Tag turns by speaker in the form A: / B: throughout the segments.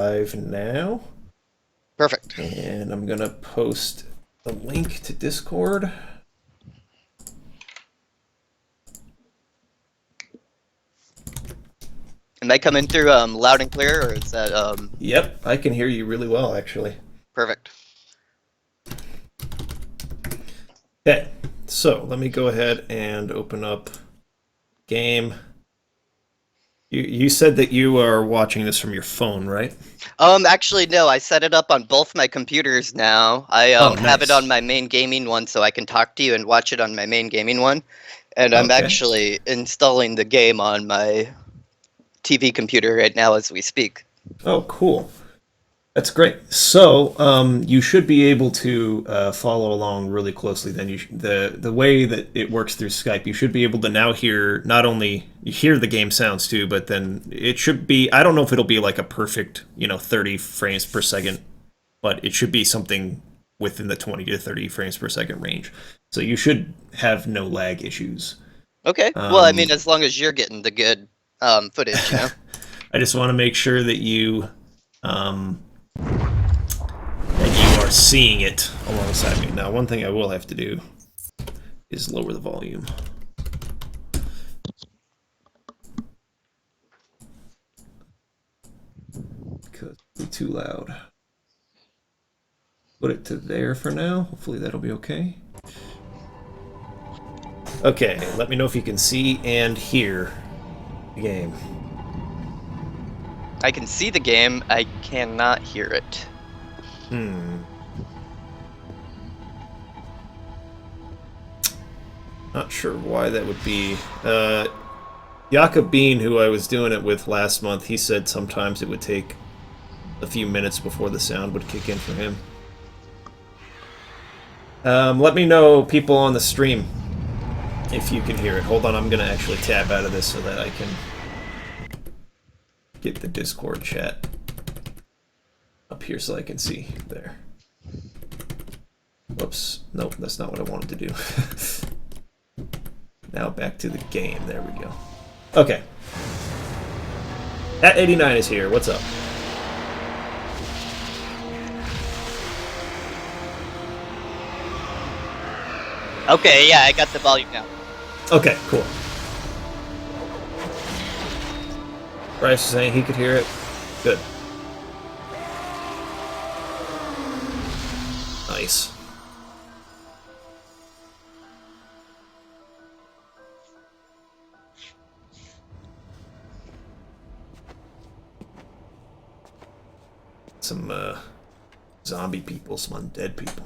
A: live now,
B: Perfect.
A: and I'm gonna post a link to Discord.
B: Am I coming through loud and clear, or is that
A: Yep, I can hear you really well, actually.
B: perfect?
A: Okay, so let me go ahead and open up game. You said that you are watching this from your phone, right?
B: Actually, no. I set it up on both my computers now. I
A: Oh,
B: have it on
A: nice.
B: my main gaming one, so I can talk to you and watch it on my main gaming one. And I'm
A: Okay.
B: actually installing the game on my TV computer right now as we speak.
A: Oh, cool. That's great. So, you should be able to follow along really closely. Then the way that it works through Skype, you should be able to now hear not only you hear the game sounds too, but then it should be. I don't know if it'll be like a perfect 30 frames per second, but it should be something within the 20 to 30 frames per second range. So you should have no lag issues.
B: Okay. Well, I mean,
A: Um,
B: as long as you're getting the good footage, you know.
A: I just want to make sure that um, you are seeing it alongside me. Now, one thing I will have to do is lower the volume. Because it's too loud. Put it to there for now. Hopefully that'll be okay. Okay, let me know if you can see and hear the game.
B: I can see the game. I cannot hear it.
A: Hmm. Not sure why that would be. Jakob Bean, who I was doing it with last month, he said sometimes it would take a few minutes before the sound would kick in for him. Let me know, people on the stream, if you can hear it. Hold on, I'm going to actually tab out of this so that I can get the Discord chat up here so I can see there. Whoops. Nope, that's not what I wanted to do. Now back to the game. There we go. Okay. At 89 is here. What's up?
B: Okay, yeah, I got the volume now.
A: Okay, cool. Bryce is saying he could hear it. Good. Nice. Some zombie people, some undead people.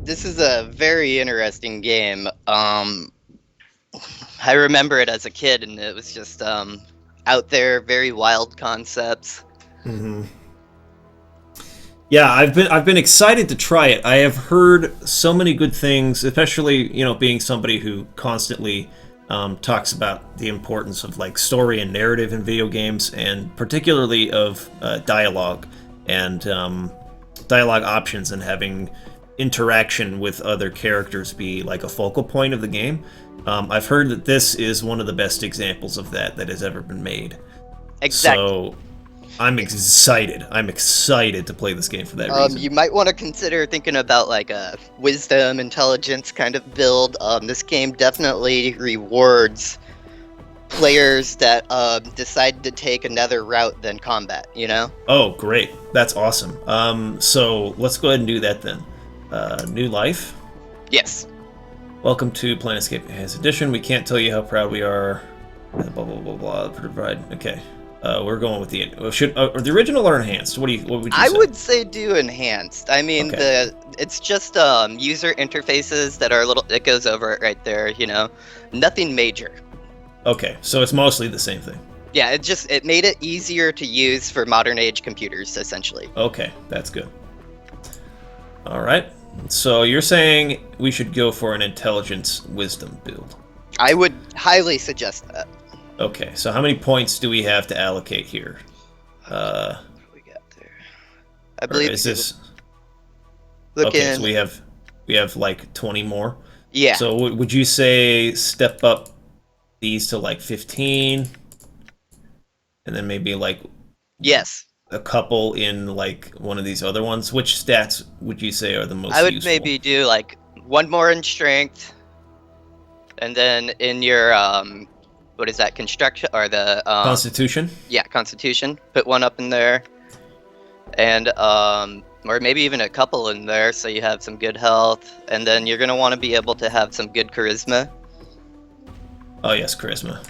B: This is a very interesting game. I remember it as a kid, and it was just out there, very wild concepts.
A: Mm-hmm. Yeah, I've been excited to try it. I have heard so many good things, especially being somebody who constantly talks about the importance of like story and narrative in video games, and particularly of dialogue and dialogue options and having interaction with other characters be like a focal point of the game. I've heard that this is one of the best examples of that has ever been made.
B: Exactly.
A: So I'm excited. I'm excited to play this game for that reason.
B: You might want to consider thinking about like a wisdom, intelligence kind of build. This game definitely rewards players that decide to take another route than combat, you know?
A: Oh, great. That's awesome. So let's go ahead and do that then. New life.
B: Yes.
A: Welcome to Planescape Enhanced Edition. We can't tell you how proud we are. Blah blah blah blah. Provide. Okay. We're going with the the original or enhanced. What would you
B: I
A: say?
B: would say do enhanced. I mean,
A: Okay.
B: it's just user interfaces that are a little, it goes over it right there, you know. Nothing major.
A: Okay. So it's mostly the same thing.
B: Yeah, it made it easier to use for modern age computers essentially.
A: Okay, that's good. All right. So you're saying we should go for an intelligence wisdom build.
B: I would highly suggest that.
A: Okay. So how many points do we have to allocate here?
B: What do we got there? I
A: Or
B: believe
A: is this okay? So
B: looking,
A: we have like 20 more.
B: yeah.
A: So would you say step up these to like 15, and then maybe like
B: Yes.
A: a couple in like one of these other ones. Which stats would you say are the most
B: I would
A: useful?
B: maybe do like one more in strength, and then in your what is that, construction or the
A: Constitution?
B: yeah, constitution. Put one up in there, and or maybe even a couple in there, so you have some good health, and then you're gonna want to be able to have some good charisma.
A: Oh yes, charisma.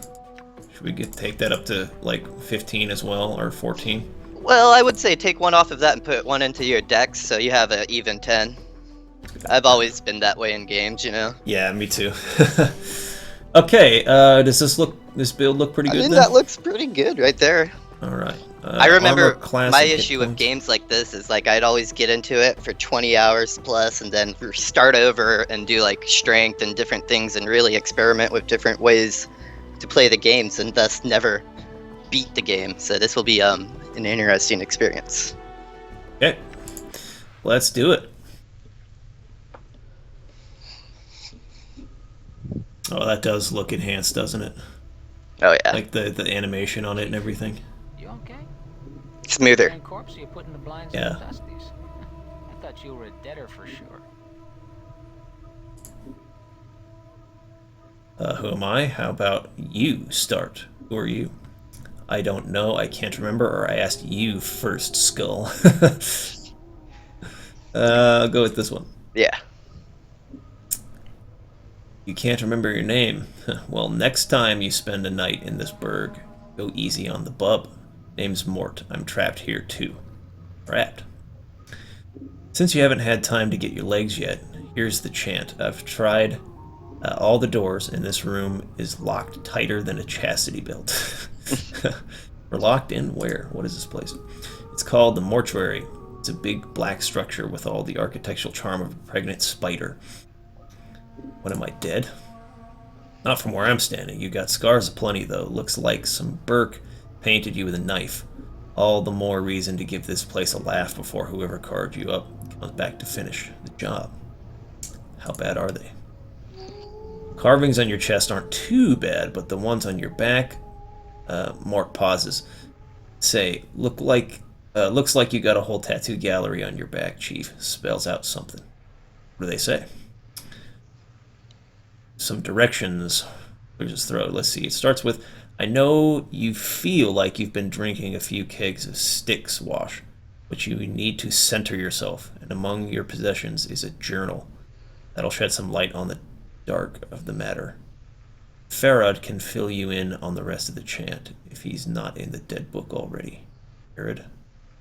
A: Should we take that up to like 15 as well, or 14?
B: Well, I would say take one off of that and put one into your dex, so you have an even 10. I've always been that way in games, you know.
A: Yeah, me too. Okay, does this build look pretty
B: I
A: good
B: mean,
A: then?
B: that looks pretty good right there.
A: All right.
B: I remember
A: armor class
B: my
A: and hit
B: issue with
A: points.
B: games like this is like I'd always get into it for 20 hours plus and then start over and do like strength and different things and really experiment with different ways to play the games and thus never beat the game. So this will be an interesting experience.
A: Okay, let's do it. Oh, that does look enhanced, doesn't it?
B: Oh yeah,
A: Like the animation on it and everything.
C: You okay?
B: smoother.
C: Iron corpse, you put in the blinds
A: Yeah.
C: and the dusties. I thought you were a deader for sure.
A: Who am I? How about you start? Who are you? I don't know. I can't remember, or I asked you first, Skull. I'll go with this one.
B: Yeah.
A: You can't remember your name. Well, next time you spend a night in this burg, go easy on the bub. Name's Mort. I'm trapped here too. Trapped. Since you haven't had time to get your legs yet, here's the chant. I've tried all the doors, and this room is locked tighter than a chastity belt. We're locked in where? What is this place? It's called the Mortuary. It's a big black structure with all the architectural charm of a pregnant spider. What, am I dead? Not from where I'm standing. You got scars aplenty, though. Looks like some Burke painted you with a knife. All the more reason to give this place a laugh before whoever carved you up comes back to finish the job. How bad are they? Carvings on your chest aren't too bad, but the ones on your back, Mort pauses. Say, looks like you got a whole tattoo gallery on your back, Chief. Spells out something. What do they say? Some directions. Clears his throat. Let's see. It starts with, I know you feel like you've been drinking a few kegs of Styx wash, but you need to center yourself, and among your possessions is a journal. That'll shed some light on the dark of the matter. Farad can fill you in on the rest of the chant, if he's not in the dead book already. Farad,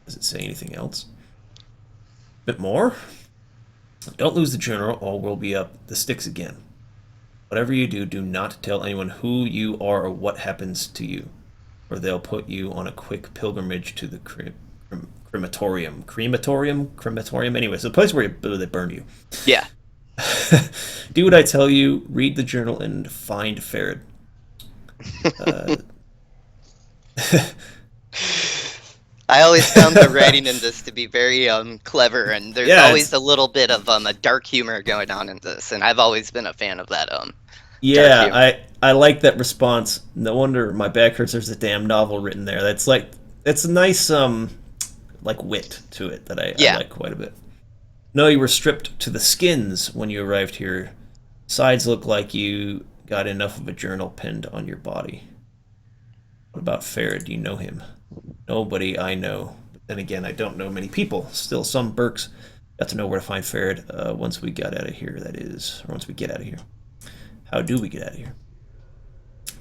A: does it say anything else? A bit more? Don't lose the journal, or we'll be up the sticks again. Whatever you do, do not tell anyone who you are or what happens to you, or they'll put you on a quick pilgrimage to the crematorium. Crematorium? Anyways, the place where they burn you.
B: Yeah.
A: Do what I tell you, read the journal, and find Farad.
B: I always found the writing in this to be very clever, and there's always a little bit of a dark humor going on in this, and I've always been a fan of that.
A: Yeah, I like that response. No wonder my back hurts. There's a damn novel written there. That's a nice like wit to it that I like quite a bit. No, you were stripped to the skins when you arrived here. Sides look like you got enough of a journal pinned on your body. What about Farad? Do you know him? Nobody I know. But then again, I don't know many people. Still, some Burks got to know where to find Farad once we got out of here, that is. Or once we get out of here. How do we get out of here?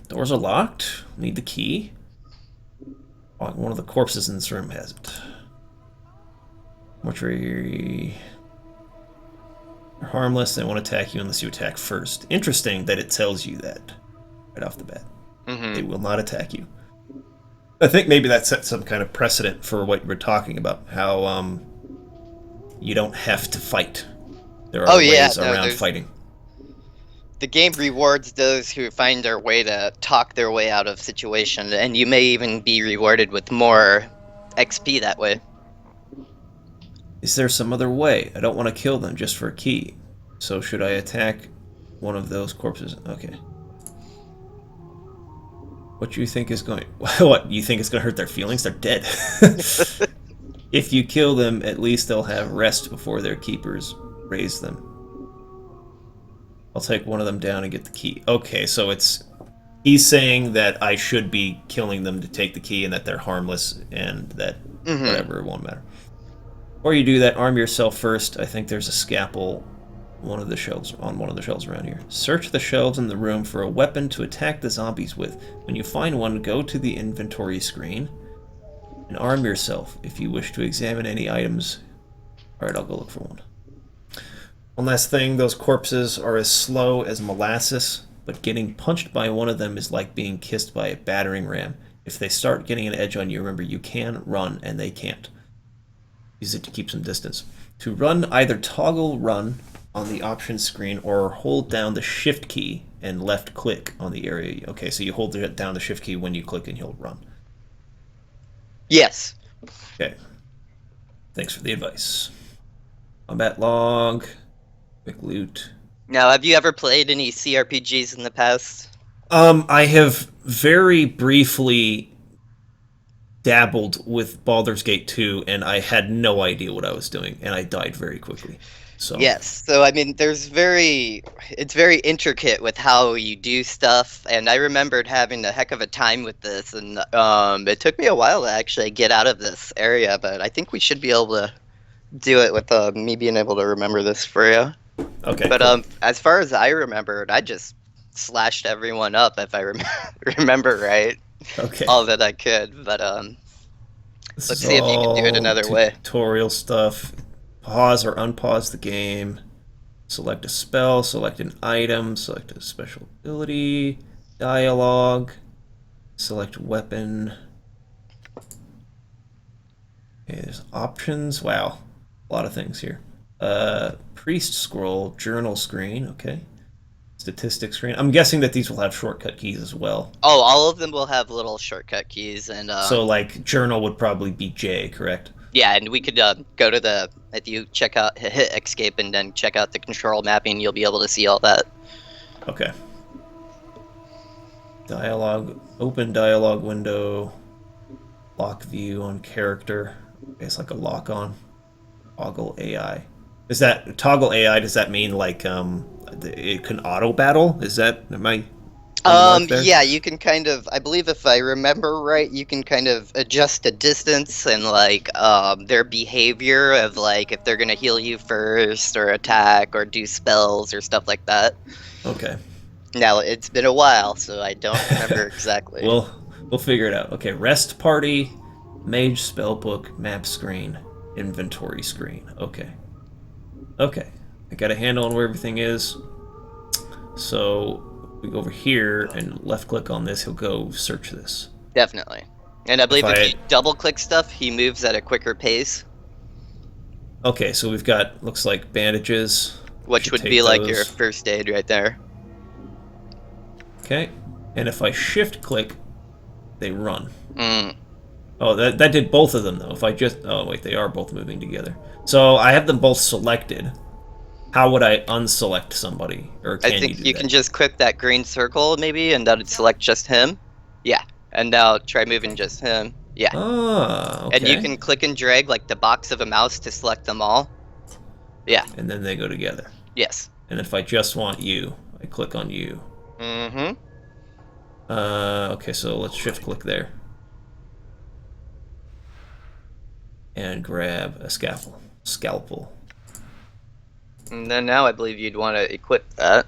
A: Doors are locked. Need the key. One of the corpses in this room has it. Mortuary. They're harmless. They won't attack you unless you attack first. Interesting that it tells you that right off the bat.
B: Mm-hmm.
A: They will not attack you. I think maybe that sets some kind of precedent for what you were talking about. How you don't have to fight. There are ways around fighting.
B: The game rewards those who find their way to talk their way out of situation, and you may even be rewarded with more XP that way.
A: Is there some other way? I don't want to kill them just for a key. So should I attack one of those corpses? Okay. What you think is going... What, you think it's going to hurt their feelings? They're dead. If you kill them, at least they'll have rest before their keepers raise them. I'll take one of them down and get the key. Okay, so he's saying that I should be killing them to take the key and that they're harmless and that whatever, it won't matter. Before you do that, arm yourself first. I think there's a scalpel on one of the shelves around here. Search the shelves in the room for a weapon to attack the zombies with. When you find one, go to the inventory screen and arm yourself if you wish to examine any items. Alright, I'll go look for one. One last thing, those corpses are as slow as molasses, but getting punched by one of them is like being kissed by a battering ram. If they start getting an edge on you, remember you can run and they can't. Use it to keep some distance. To run, either toggle run on the options screen or hold down the shift key and left click on the area. Okay, so you hold down the shift key when you click and you'll run.
B: Yes.
A: Okay. Thanks for the advice. Combat log. Quick loot.
B: Now, have you ever played any CRPGs in the past?
A: I have very briefly dabbled with Baldur's Gate 2, and I had no idea what I was doing, and I died very quickly. So
B: Yes. So I mean, it's very intricate with how you do stuff, and I remembered having a heck of a time with this, and it took me a while to actually get out of this area, but I think we should be able to do it with me being able to remember this for you.
A: Okay.
B: But
A: cool.
B: as far as I remembered, I just slashed everyone up if I remember right.
A: Okay.
B: All that I could, but
A: This
B: let's
A: is
B: see if you can do it
A: all
B: another way.
A: Tutorial stuff. Pause or unpause the game. Select a spell, select an item, select a special ability, dialogue, select weapon. Okay, there's options. Wow. A lot of things here. Priest scroll, journal screen, okay. Statistics screen. I'm guessing that these will have shortcut keys as well.
B: Oh, all of them will have little shortcut keys, and
A: So, like, journal would probably be J, correct?
B: yeah, and we could go to the, if you check out, hit escape and then check out the control mapping, you'll be able to see all that.
A: Okay. Dialogue, open dialogue window, lock view on character. It's like a lock on. Toggle AI. Is that toggle AI? Does that mean like it can auto battle? Is that am I? on the mark there?
B: Yeah, you can kind of, I believe if I remember right, you can kind of adjust the distance and like their behavior of like if they're gonna heal you first or attack or do spells or stuff like that.
A: Okay.
B: Now it's been a while, so I don't remember exactly.
A: We'll figure it out. Okay, rest party, mage spellbook, map screen, inventory screen. Okay. Okay. I got a handle on where everything is. So we go over here and left click on this, he'll go search this.
B: Definitely. And I believe if you
A: I-
B: double click stuff, he moves at a quicker pace,
A: Okay, so we've got looks like bandages.
B: which
A: Should
B: would
A: take
B: be like your
A: those.
B: first aid right there.
A: Okay. And if I shift click, they run.
B: Mm.
A: Oh, that did both of them though. If I just oh wait, they are both moving together. So I have them both selected. How would I unselect somebody? Or can
B: I think
A: do
B: you
A: that?
B: can just click that green circle maybe, and that would select just him. Yeah. And now try moving just him. Yeah.
A: Ah, okay.
B: And you can click and drag like the box of a mouse to select them all. Yeah.
A: And then they go together.
B: Yes.
A: And if I just want you, I click on you.
B: Mm-hmm.
A: Okay, so let's shift click there. And grab a scalpel.
B: And then now I believe you'd want to equip that.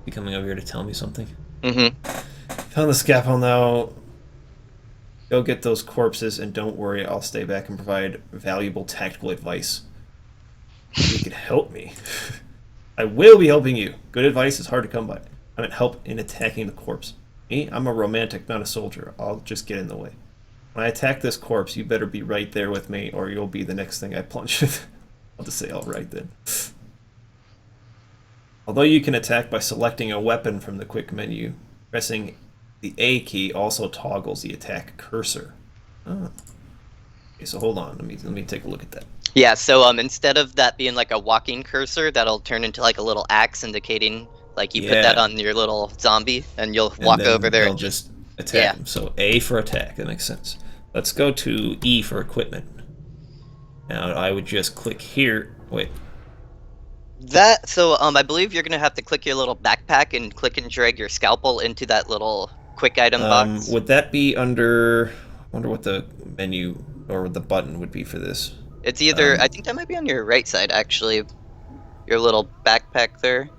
A: You coming over here to tell me something?
B: Mm-hmm.
A: Found the scalpel now. Go get those corpses, and don't worry, I'll stay back and provide valuable tactical advice. You can help me. I will be helping you. Good advice is hard to come by. I meant help in attacking the corpse. Me? I'm a romantic, not a soldier. I'll just get in the way. When I attack this corpse, you better be right there with me, or you'll be the next thing I plunge with. I'll just say, alright then. Although you can attack by selecting a weapon from the quick menu, pressing the A key also toggles the attack cursor. Oh. Okay, so hold on. Let me take a look at that.
B: Yeah, so instead of that being like a walking cursor, that'll turn into like a little axe indicating like you put that on your little zombie and you'll walk
A: And then
B: over there.
A: they'll just attack
B: Yeah.
A: them. So A for attack. That makes sense. Let's go to E for equipment. Now I would just click here. Wait.
B: I believe you're gonna have to click your little backpack and click and drag your scalpel into that little quick item box.
A: Would that be under? I wonder what the menu or the button would be for this.
B: It's either I think that might be on your right side actually. Your little backpack there,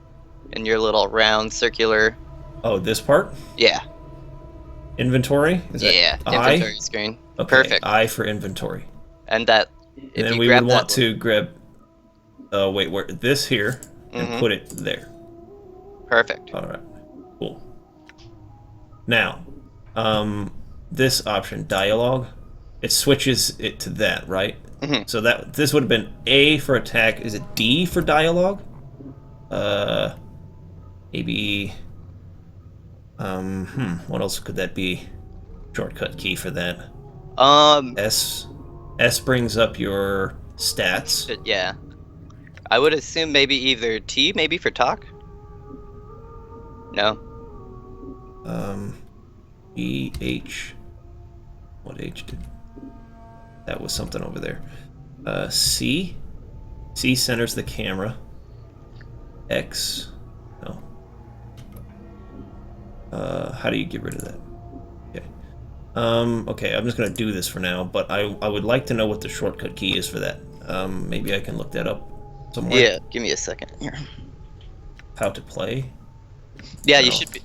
B: and your little round circular.
A: Oh, this part?
B: Yeah.
A: Inventory? Is that
B: Yeah.
A: I?
B: Inventory screen.
A: Okay,
B: Perfect.
A: I for inventory.
B: And that.
A: And
B: If
A: then
B: you
A: we
B: grab
A: would want
B: that
A: to grab. Wait, where this here and
B: Mhm.
A: put it there.
B: Perfect.
A: All right, cool. Now, this option, dialogue, it switches it to that, right?
B: Mhm.
A: So that this would have been A for attack. Is it D for dialogue? Maybe. What else could that be? Shortcut key for that. S. S brings up your stats.
B: But yeah. I would assume maybe either T, maybe for talk. No.
A: E H. What H did? That was something over there. C. C centers the camera. X. No. How do you get rid of that? Okay. Okay, I'm just gonna do this for now, but I would like to know what the shortcut key is for that. Maybe I can look that up somewhere.
B: Yeah. Give me a second here.
A: How to play?
B: Yeah,
A: No.
B: you should be.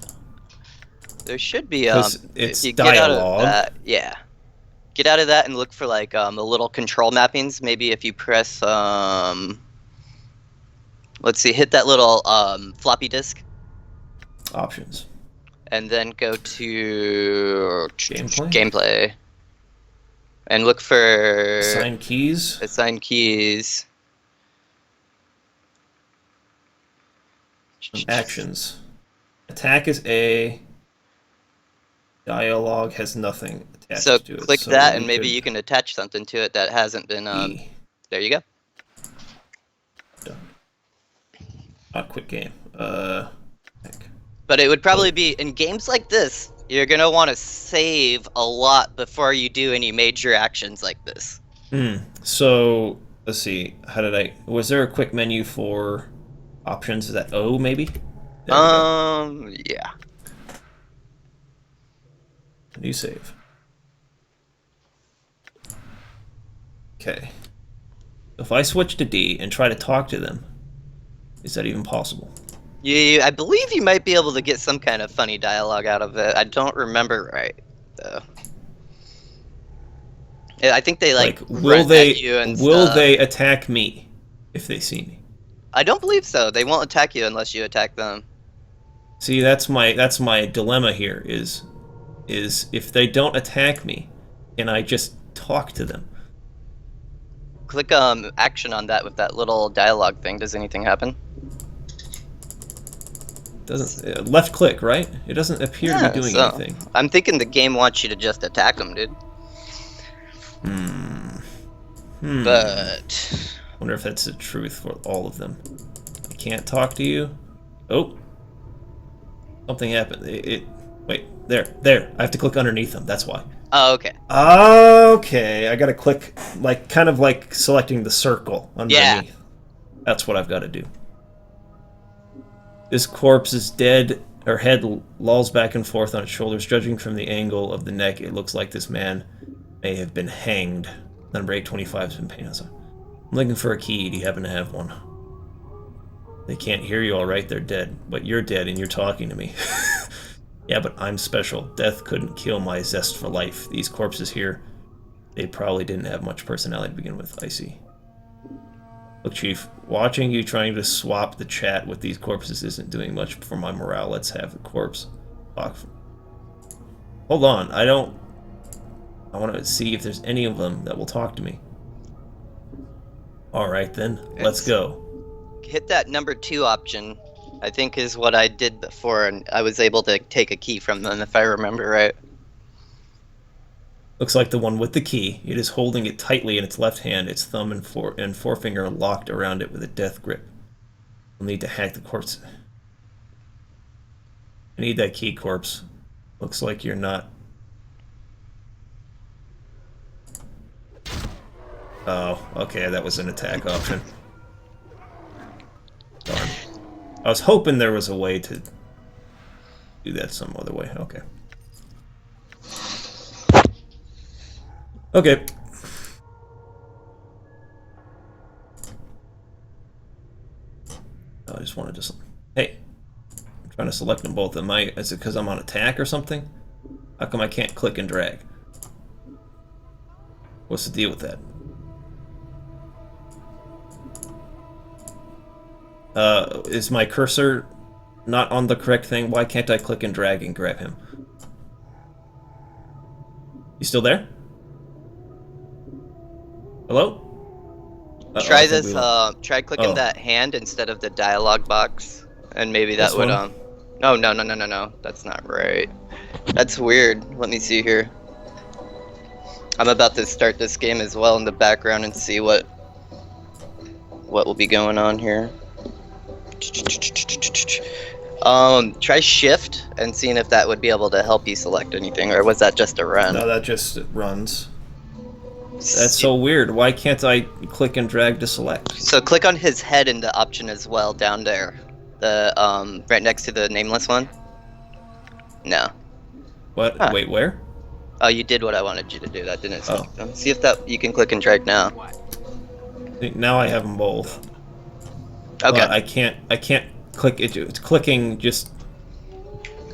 B: There should be.
A: 'Cause it's
B: if you get out of
A: dialogue.
B: that, yeah. Get out of that and look for like the little control mappings. Maybe if you press let's see, hit that little floppy disk,
A: Options.
B: and then go to
A: Gameplay?
B: gameplay, and look for
A: Assign keys.
B: assign keys.
A: Actions. Attack is A. Dialogue has nothing attached
B: So
A: to it.
B: click
A: so
B: that,
A: we
B: and maybe
A: could
B: you can attach something to it that hasn't been.
A: E.
B: There you go.
A: Done. Quit game. Heck.
B: But it would probably be in games like this. You're gonna want to save a lot before you do any major actions like this.
A: So let's see. How did I? Was there a quick menu for options? Is that O maybe? There we go.
B: Yeah.
A: New save. Okay. If I switch to D and try to talk to them, is that even possible?
B: I believe you might be able to get some kind of funny dialogue out of it. I don't remember right though. Yeah, I think they like
A: will
B: run
A: they
B: at you and
A: will
B: stuff.
A: they attack me if they see me?
B: I don't believe so. They won't attack you unless you attack them.
A: See, that's my dilemma here is if they don't attack me, can I just talk to them?
B: Click action on that with that little dialogue thing. Does anything happen?
A: Doesn't left click, right? It doesn't appear to be doing
B: so
A: anything.
B: I'm thinking the game wants you to just attack them, dude. But
A: Wonder if that's the truth for all of them. I can't talk to you. Oh, something happened. Wait, there. I have to click underneath them. That's why.
B: oh, okay.
A: Okay, I gotta click, like, kind of like selecting the circle underneath.
B: Yeah.
A: That's what I've got to do. This corpse is dead. Her head lolls back and forth on its shoulders. Judging from the angle of the neck, it looks like this man may have been hanged. Number 825 has been painted. I'm looking for a key. Do you happen to have one? They can't hear you all right. They're dead. But you're dead and you're talking to me. Yeah, but I'm special. Death couldn't kill my zest for life. These corpses here, they probably didn't have much personality to begin with. I see. Look, Chief, watching you trying to swap the chat with these corpses isn't doing much for my morale. Let's have the corpse talk. Hold on, I want to see if there's any of them that will talk to me. Alright then, let's go.
B: Hit that number 2 option, I think is what I did before, and I was able to take a key from them if I remember right.
A: Looks like the one with the key. It is holding it tightly in its left hand, its thumb and forefinger locked around it with a death grip. We'll need to hack the corpse. I need that key, corpse. Looks like you're not... Oh, okay, that was an attack option. Darn. I was hoping there was a way to do that some other way. Okay. Okay. I just wanted to... Hey. I'm trying to select them both. Is it because I'm on attack or something? How come I can't click and drag? What's the deal with that? Is my cursor not on the correct thing? Why can't I click and drag and grab him? You still there? Hello?
B: Try this. Try clicking that hand instead of the dialogue box, and maybe that would No. That's not right. That's weird. Let me see here. I'm about to start this game as well in the background and see what will be going on here. Try shift and seeing if that would be able to help you select anything, or was that just a run?
A: No, that just runs. That's so weird. Why can't I click and drag to select?
B: So click on his head in the option as well down there. The right next to the nameless one. No.
A: What?
B: Huh.
A: Wait, where?
B: Oh, you did what I wanted you to do. That didn't. Oh. See if that you can click and drag now.
A: Now I have them both.
B: Okay.
A: But I can't click it. It's clicking just.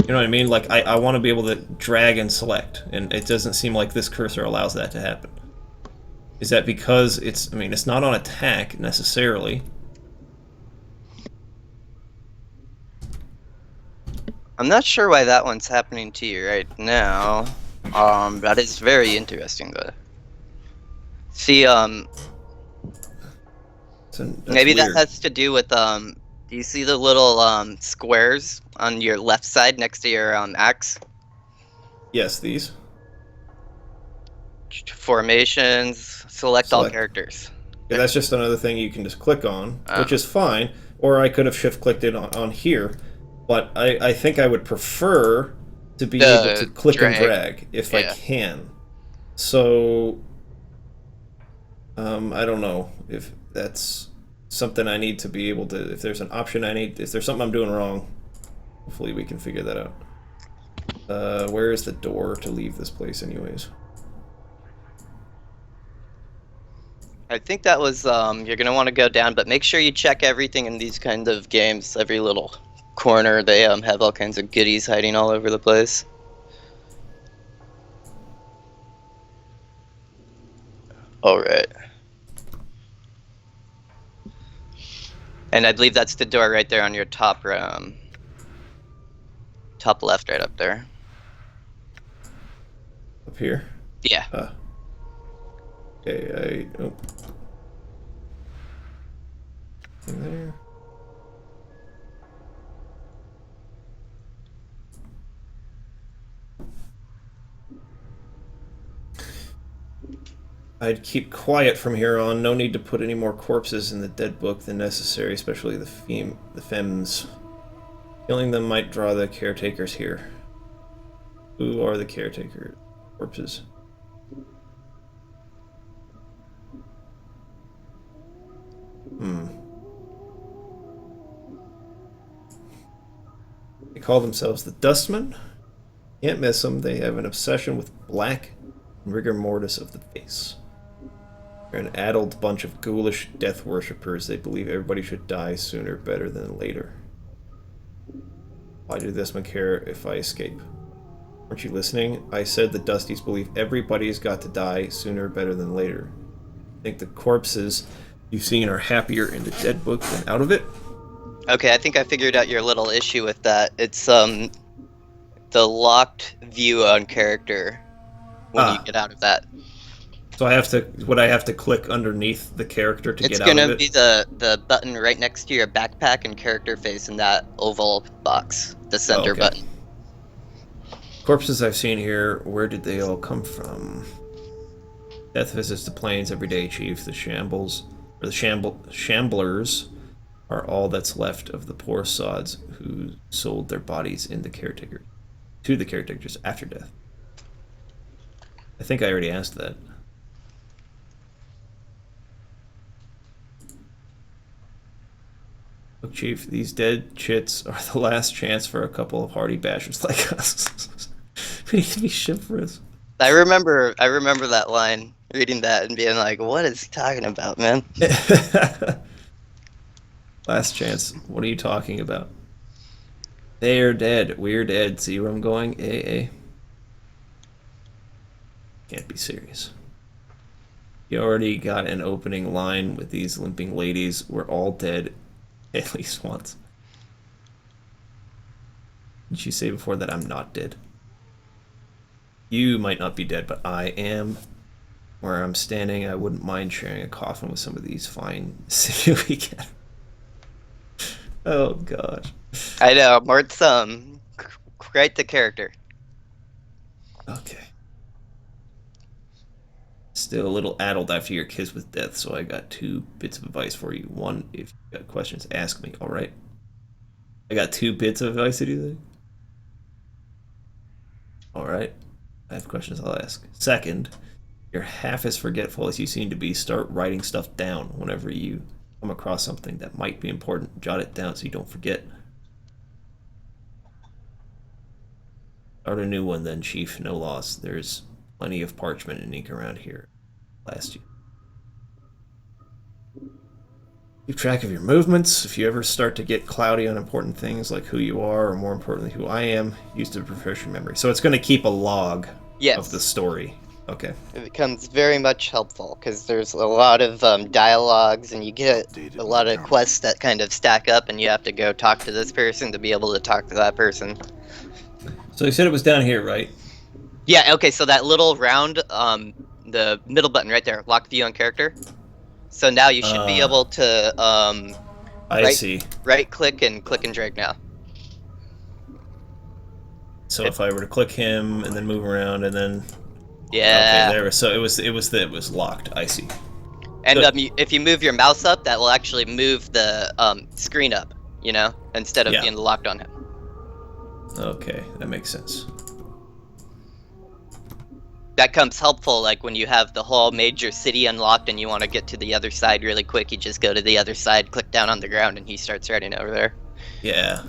A: You know what I mean? Like I want to be able to drag and select, and it doesn't seem like this cursor allows that to happen. Is that because it's? I mean, it's not on attack necessarily.
B: I'm not sure why that one's happening to you right now. That is very interesting though. See, maybe
A: weird.
B: that has to do with do you see the little squares on your left side next to your axe?
A: Yes, these.
B: Formations, select all characters.
A: Yeah, that's just another thing you can just click on, which is fine. Or I could have shift clicked it on here, but I think I would prefer to be able to click and drag if I can. So I don't know if that's something I need to be able to. If there's an option I need, if there's something I'm doing wrong, hopefully we can figure that out. Where is the door to leave this place, anyways?
B: I think that was you're gonna want to go down, but make sure you check everything in these kind of games. Every little corner, they have all kinds of goodies hiding all over the place. All right. And I believe that's the door right there on your top top left, right up there.
A: Up here?
B: Yeah.
A: Okay, oh. In there. I'd keep quiet from here on. No need to put any more corpses in the dead book than necessary, especially the femmes. Killing them might draw the caretakers here. Who are the caretaker corpses? They call themselves the Dustmen. Can't miss them. They have an obsession with black and rigor mortis of the face. They're an addled bunch of ghoulish death worshippers. They believe everybody should die sooner better than later. Why do the Dustmen care if I escape? Weren't you listening? I said the Dusties believe everybody's got to die sooner better than later. I think the corpses you've seen are happier in the dead book than out of it.
B: Okay, I think I figured out your little issue with that. It's the locked view on character when you get out of that.
A: So would I have to click underneath the character to get out of it?
B: It's gonna be the button right next to your backpack and character face in that oval box, the center button.
A: Corpses I've seen here, where did they all come from? Death visits the plains every day, Chief. The shamblers are all that's left of the poor sods who sold their bodies to the caretakers after death. I think I already asked that. Look, Chief, these dead chits are the last chance for a couple of hardy bashers like us. We need to be chivalrous.
B: I remember that line, reading that and being like, "What is he talking about, man?"
A: Last chance. What are you talking about? They are dead. We're dead. See where I'm going? AA. Can't be serious. You already got an opening line with these limping ladies. We're all dead at least once. Did you say before that I'm not dead? You might not be dead, but I am. Where I'm standing, I wouldn't mind sharing a coffin with some of these fine city weekend. Oh gosh.
B: I know, Mart's quite the character.
A: Okay. Still a little addled after your kiss with death, so I got 2 bits of advice for you. One, if you got questions, ask me, alright? I got 2 bits of advice to do that? Alright. I have questions I'll ask. Second, you're half as forgetful as you seem to be. Start writing stuff down whenever you come across something that might be important. Jot it down so you don't forget. Start a new one then, Chief. No loss. There's plenty of parchment and ink around here. Last year. Keep track of your movements. If you ever start to get cloudy on important things like who you are, or more importantly, who I am, use the professional memory. So it's going to keep a log of the story. Okay.
B: It becomes very much helpful because there's a lot of dialogues, and you get a lot of quests that kind of stack up, and you have to go talk to this person to be able to talk to that person.
A: So you said it was down here, right?
B: Yeah. Okay. So that little round, the middle button right there, lock view on character. So now you should be able to
A: I see.
B: Right click and drag now.
A: So if I were to click him and then move around and then
B: yeah.
A: Okay, there. So it was locked. I see.
B: And if you move your mouse up, that will actually move the screen up, you know, instead of being locked on him.
A: Okay, that makes sense.
B: That comes helpful, like when you have the whole major city unlocked and you want to get to the other side really quick. You just go to the other side, click down on the ground, and he starts running over there.
A: Yeah.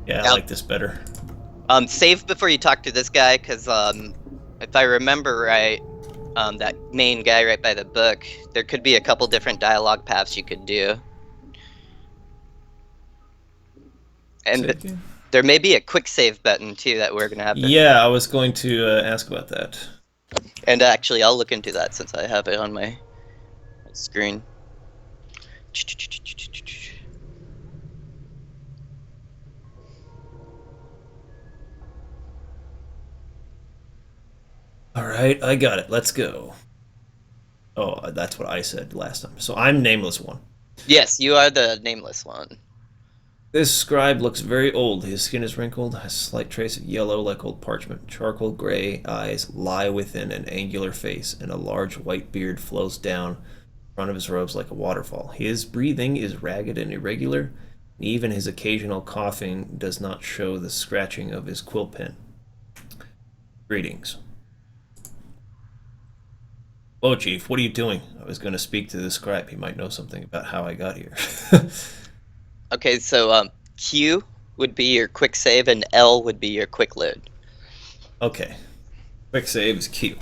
A: Yeah, I like this better.
B: Save before you talk to this guy, because if I remember right, that main guy right by the book, there could be a couple different dialogue paths you could do. And there may be a quick save button too that we're gonna have to.
A: Yeah, I was going to ask about that.
B: And actually, I'll look into that since I have it on my screen.
A: All right, I got it. Let's go. Oh, that's what I said last time. So I'm Nameless One.
B: Yes, you are the Nameless One.
A: This scribe looks very old. His skin is wrinkled, has a slight trace of yellow like old parchment. Charcoal gray eyes lie within an angular face, and a large white beard flows down in front of his robes like a waterfall. His breathing is ragged and irregular, and even his occasional coughing does not show the scratching of his quill pen. Greetings. Oh, Chief, what are you doing? I was going to speak to the scribe. He might know something about how I got here.
B: Okay, so Q would be your quick save and L would be your quick load.
A: Okay. Quick save is Q.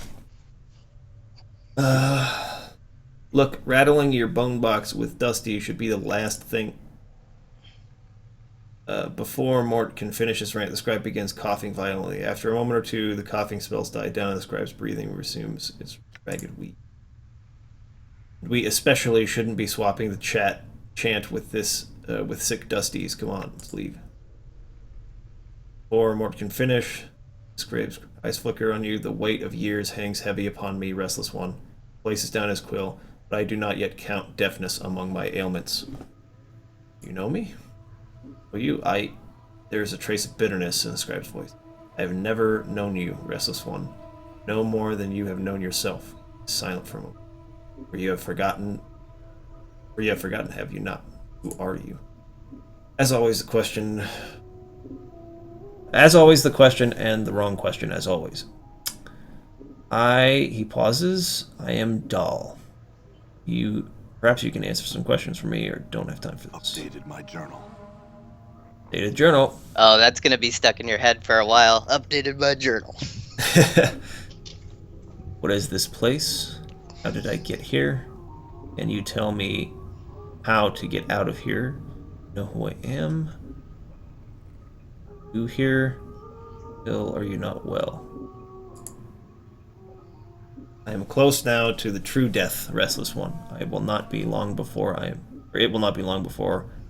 A: Look, rattling your bone box with Dusty should be the last thing. Before Mort can finish his rant, the scribe begins coughing violently. After a moment or two, the coughing spells die down and the scribe's breathing resumes its ragged wheat. We especially shouldn't be swapping the chant with this with sick Dusties. Come on, let's leave. Before Mort can finish, Scrib's eyes flicker on you. The weight of years hangs heavy upon me, restless one. Places down his quill, but I do not yet count deafness among my ailments. You know me? Well, there is a trace of bitterness in the scribe's voice. I have never known you, restless one. No more than you have known yourself. Silent for a moment. For you have forgotten, have you not? Who are you? As always, the question and the wrong question, as always. He pauses. I am Dahl. You Perhaps you can answer some questions for me, or don't have time for this.
D: Updated my journal.
A: Dated journal.
B: Oh, that's gonna be stuck in your head for a while. Updated my journal.
A: What is this place? How did I get here? Can you tell me how to get out of here? Know who I am? You here? Still, are you not well? I am close now to the true death, restless one. It will not be long before I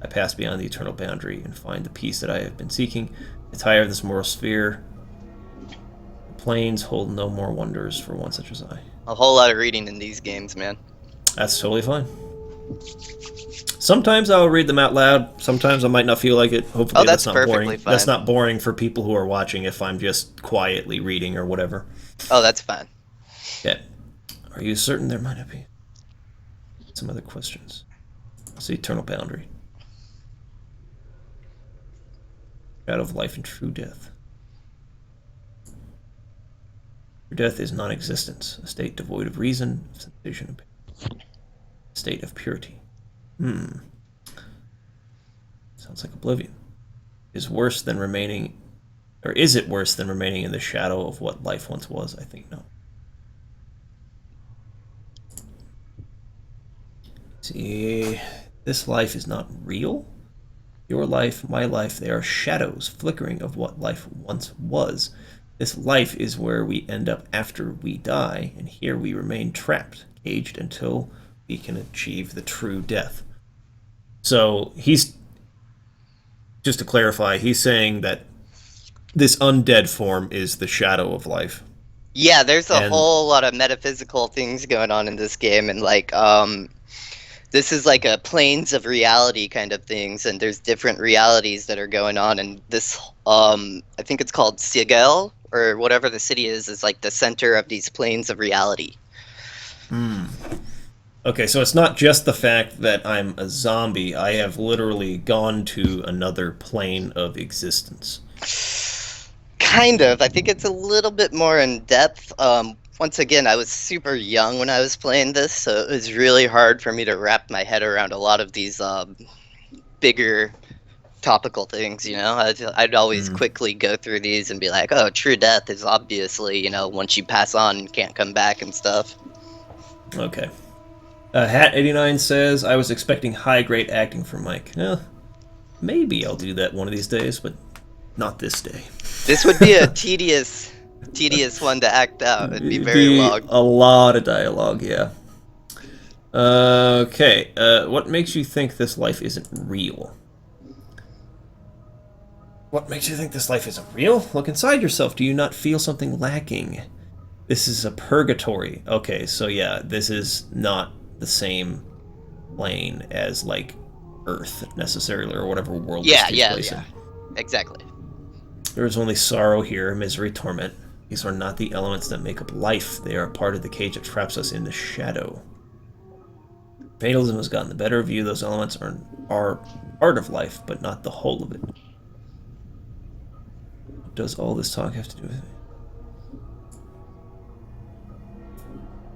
A: pass beyond the eternal boundary and find the peace that I have been seeking. The tire of this moral sphere. The plains hold no more wonders for one such as I.
B: A whole lot of reading in these games, man.
A: That's totally fine. Sometimes I'll read them out loud. Sometimes I might not feel like it. Hopefully
B: that's
A: not
B: perfectly
A: boring.
B: fine.
A: That's not boring for people who are watching if I'm just quietly reading or whatever.
B: Oh, that's fine.
A: Okay. Are you certain there might not be some other questions? What's the eternal boundary? Shadow of life and true death. True death is non-existence, a state devoid of reason, of sensation, and pain. A state of purity. Sounds like oblivion. Is worse than remaining, or is it worse than remaining in the shadow of what life once was? I think no. See, this life is not real. Your life, my life, they are shadows flickering of what life once was. This life is where we end up after we die, and here we remain trapped, caged until we can achieve the true death. So he's, just to clarify, he's saying that this undead form is the shadow of life.
B: Yeah, there's a
A: And-
B: whole lot of metaphysical things going on in this game, and like, this is like a planes of reality kind of things, and there's different realities that are going on, and this, I think it's called Sigel, or whatever the city is like the center of these planes of reality.
A: Okay, so it's not just the fact that I'm a zombie. I have literally gone to another plane of existence.
B: Kind of. I think it's a little bit more in depth. Once again, I was super young when I was playing this, so it was really hard for me to wrap my head around a lot of these bigger topical things, you know? I'd always quickly go through these and be like, oh, true death is obviously, you know, once you pass on and can't come back and stuff.
A: Okay. Hat89 says, I was expecting high-grade acting from Mike. Maybe I'll do that one of these days, but not this day.
B: This would be a tedious one to act out. It'd be very long.
A: A lot of dialogue, yeah. Okay, what makes you think this life isn't real? What makes you think this life isn't real? Look inside yourself. Do you not feel something lacking? This is a purgatory. Okay, so yeah, this is not the same plane as, like, Earth, necessarily, or whatever world this takes place in.
B: Exactly.
A: There is only sorrow here, misery, torment. These are not the elements that make up life. They are a part of the cage that traps us in the shadow. Fatalism has gotten the better of you. Those elements are part of life, but not the whole of it. What does all this talk have to do with it?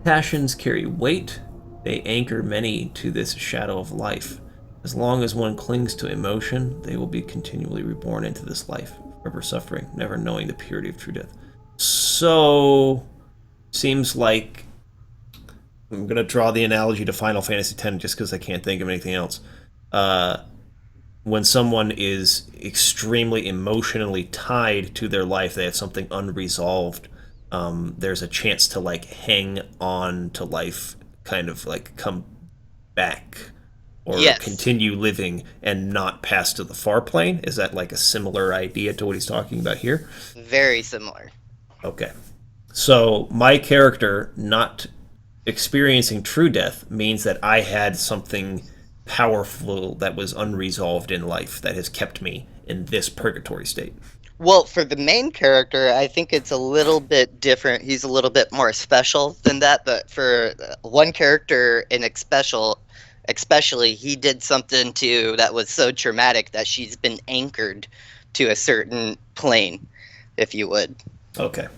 A: Passions carry weight. They anchor many to this shadow of life. As long as one clings to emotion, they will be continually reborn into this life, forever suffering, never knowing the purity of true death. So, seems like, I'm going to draw the analogy to Final Fantasy X just because I can't think of anything else. When someone is extremely emotionally tied to their life, they have something unresolved, there's a chance to, like, hang on to life, kind of, like, come back, or continue living and not pass to the far plane. Is that, like, a similar idea to what he's talking about here?
B: Very similar.
A: Okay. So, my character not experiencing true death means that I had something powerful that was unresolved in life that has kept me in this purgatory state.
B: Well, for the main character, I think it's a little bit different. He's a little bit more special than that, but for one character in especially, he did something that was so traumatic that she's been anchored to a certain plane, if you would.
A: Okay.